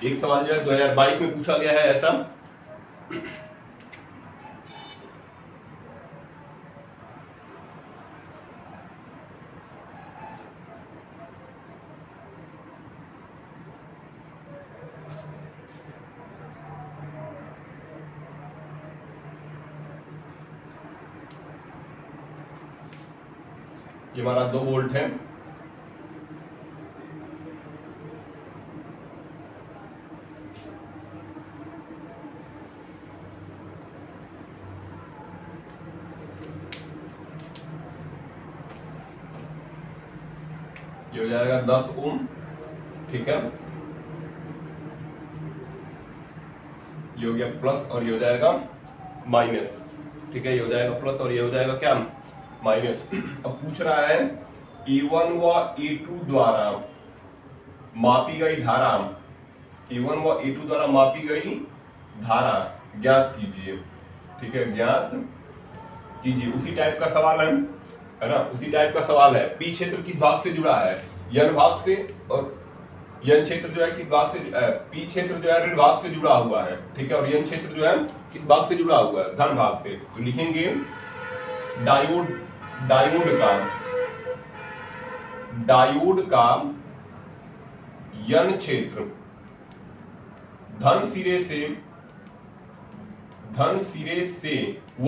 एक सवाल जो है 2022 में पूछा गया है ऐसा। ये हमारा 2 वोल्ट है, ये हो जाएगा 10 ओम, ठीक है, ये हो गया प्लस और ये हो जाएगा माइनस, ठीक है, ये हो जाएगा प्लस और ये हो जाएगा क्या, माइनस। अब पूछ रहा है A1 व A2 द्वारा मापी गई धारा, A1 व A2 द्वारा मापी गई धारा ज्ञात कीजिए, ठीक है, ज्ञात कीजिए। उसी टाइप का सवाल है ना, उसी टाइप का सवाल है। पी क्षेत्र किस भाग से जुड़ा है, यन भाग से, और यन क्षेत्र जो है किस भाग से, पी क्षेत्र जो है ऋण भाग से जुड़ा हुआ है, ठीक है, और यन क्षेत्र जो है किस भाग से जुड़ा हुआ है, धन भाग से। तो लिखेंगे डायोड का यन क्षेत्र धन सिरे से व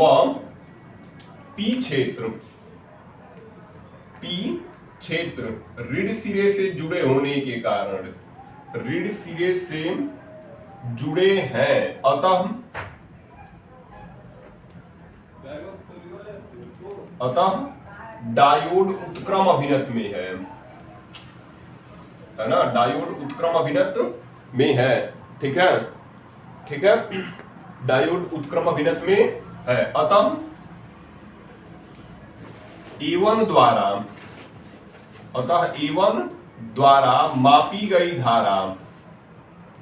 पी क्षेत्र ऋण सिरे से जुड़े होने के कारण, ऋण सिरे से जुड़े हैं, अतः डायोड उत्क्रम अभिनत में है ना, डायोड उत्क्रम अभिनत में है, ठीक है, ठीक है, डायोड उत्क्रम अभिनत में है। अतः A1 द्वारा मापी गई धारा,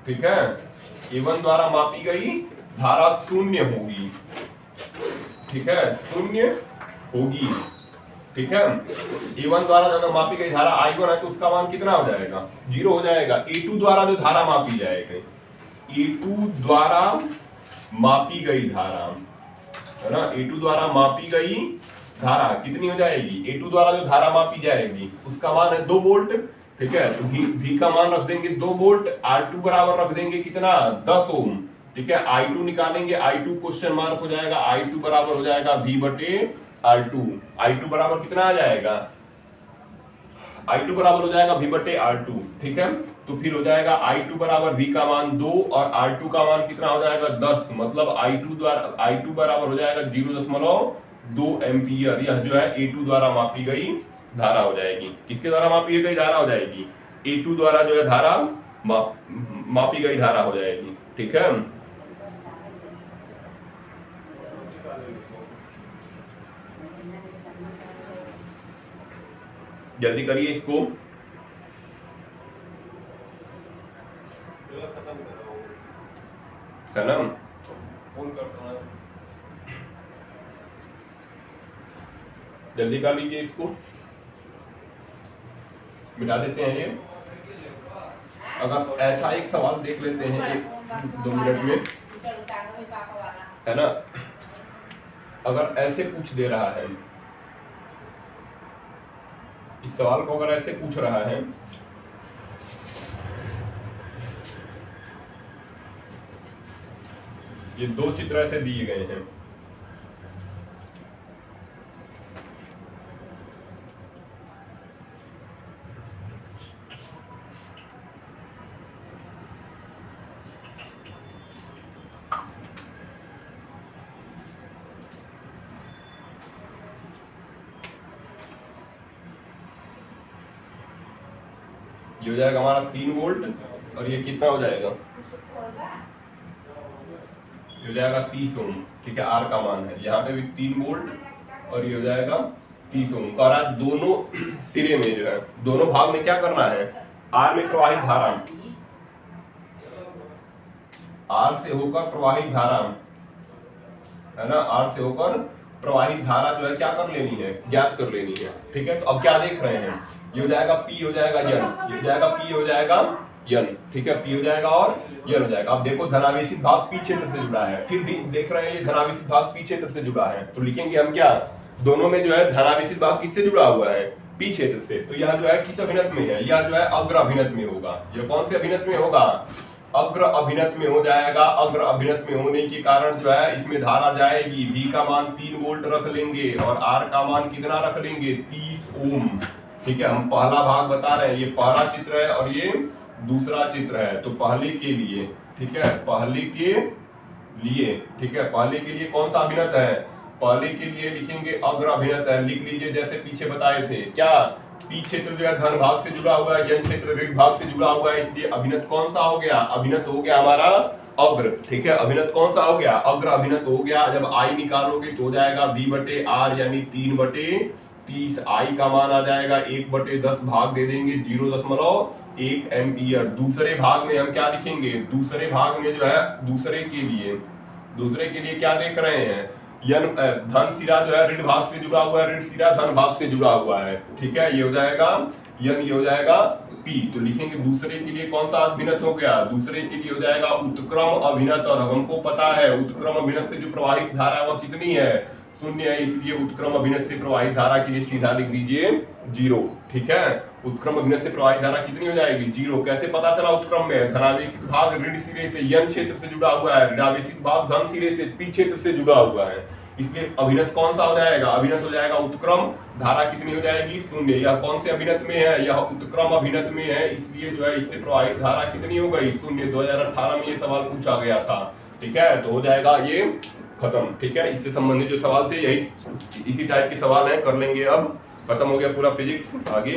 ठीक है, A1 द्वारा मापी गई धारा शून्य होगी, ठीक है, शून्य होगी, ठीक है। A1 द्वारा अगर मापी गई धारा I1 है तो उसका मान कितना हो जाएगा, 0 हो जाएगा। A2 द्वारा जो धारा मापी जाएगी, A2 द्वारा मापी गई धारा है ना, A2 द्वारा मापी गई धारा कितनी हो जाएगी, A2 द्वारा जो धारा मापी जाएगी उसका मान है 2 वोल्ट, ठीक है, तो V का मान रख देंगे 2 वोल्ट, R2 बराबर रख देंगे कितना, 10 ओम, ठीक है, I2 निकालेंगे, I2 क्वेश्चन मार्क हो जाएगा, I2 बराबर हो जाएगा V बटे R2, I2 बराबर कितना आ जाएगा, I2 बराबर हो जाएगा V बटे R2, ठीक है। तो फिर हो जाएगा I2 बराबर V का मान 2 और R2 का मान कितना हो जाएगा 10, मतलब I2 बराबर हो जाएगा 0.2 एम्पियर। यह जो है A2 द्वारा मापी गई धारा हो जाएगी। किसके द्वारा मापी गई धारा हो जाएगी, A2 द्वारा जो है धारा मापी गई धारा हो जाएगी, ठीक है। जल्दी करिए इसको, है ना, फोन करता हूं, जल्दी कर लीजिए इसको, मिटा देते हैं ये। अगर ऐसा एक सवाल देख लेते हैं 1-2 मिनट में, है ना, अगर ऐसे पूछ दे रहा है, इस सवाल को अगर ऐसे पूछ रहा है, ये 2 चित्र ऐसे दिए गए हैं, ये हो जाएगा हमारा 3 वोल्ट और ये कितना हो जाएगा, ये हो जाएगा 30 ओम, ठीक है, आर का मान है, यहाँ पे भी 3 वोल्ट और ये हो जाएगा 30 ओम। और आज दोनों सिरे में जो है, दोनों भाग में क्या करना है, आर में प्रवाहित धारा, आर से होकर प्रवाहित धारा, है ना, आर से होकर प्रवाहित धारा जो है क्या कर लेनी है, ज्ञात कर लेनी है, ठीक है। तो अब क्या देख रहे हैं, ये हो जाएगा P हो जाएगा यन, ये हो जाएगा P हो जाएगा यन, ठीक है, पी हो जाएगा और यन हो जाएगा। अब देखो धनावेशित भाग पी क्षेत्र से जुड़ा है, फिर भी देख रहे हैं ये धनावेशित भाग पी क्षेत्र से जुड़ा है, तो लिखेंगे हम क्या, दोनों में जो है धनावेशित भाग किससे जुड़ा हुआ है, पी क्षेत्र से। तो यह जो है किस अभिनत में है, यह जो है अग्र अभिनत में होगा। यह कौन से अभिनत में होगा, अग्र अभिनत में हो जाएगा। अग्र अभिनत में होने के कारण जो है इसमें धारा जाएगी, V का मान 3 वोल्ट रख लेंगे और R का मान कितना रख लेंगे, 30 ओम। ठीक है, हम पहला भाग बता रहे हैं, ये पहला चित्र है और ये दूसरा चित्र है। तो पहले के लिए, ठीक है, पहले के लिए, ठीक है, पहले के लिए कौन सा अभिनत है, पहले के लिए लिखेंगे अग्र अभिनत है। लिख लीजिए जैसे पीछे बताए थे, क्या पी क्षेत्र जो है धन भाग से जुड़ा हुआ है, यन क्षेत्र ऋण भाग से जुड़ा हुआ है, इसलिए अभिनत कौन सा हो गया, अभिनत हो गया हमारा अग्र। ठीक है, अभिनत कौन सा हो गया, अग्र अभिनत हो गया। जब आई निकालोगे तो हो जाएगा V/R यानी 3/30। आई का मान आ जाएगा 1/10, भाग दे देंगे 0.1 एम्पियर। दूसरे भाग में हम क्या लिखेंगे, दूसरे भाग में जो है दूसरे के लिए क्या देख रहे हैं, यन धन सिरा जो है ऋण भाग से जुड़ा हुआ है, ऋण सिरा धन भाग से जुड़ा हुआ है। ठीक है, ये हो जाएगा यन, ये हो जाएगा पी। तो लिखेंगे दूसरे के लिए कौन सा अभिनत हो गया, दूसरे के लिए हो जाएगा उत्क्रम अभिनत। और हमको पता है उत्क्रम अभिनत से जो प्रवाहित धारा है वह कितनी है, 0 है, इसलिए उत्क्रम अभिनत से प्रवाहित धारा के लिए सीधा लिख दीजिए 0। ठीक है, उत्क्रम अभिनत से प्रवाहित धारा कितनी हो जाएगी, 0। कैसे पता चला, उत्क्रम में धनावेशित भाग ऋण सिरे से यन क्षेत्र से जुड़ा हुआ है, ऋणावेशित भाग धन सिरे से पी क्षेत्र से जुड़ा हुआ है, इसलिए अभिनत कौन सा हो जाएगा, अभिनत हो जाएगा उत्क्रम। धारा कितनी हो जाएगी, 0। यह कौन से अभिनत में है, यह उत्क्रम अभिनत में है, इसलिए जो है इससे प्रवाहित धारा कितनी हो गई, 0। 2018 में ये सवाल पूछा गया था। ठीक है, तो हो जाएगा ये खत्म। ठीक है, इससे संबंधित जो सवाल थे यही इसी टाइप के सवाल हैं, कर लेंगे। अब खत्म हो गया पूरा फिजिक्स, आगे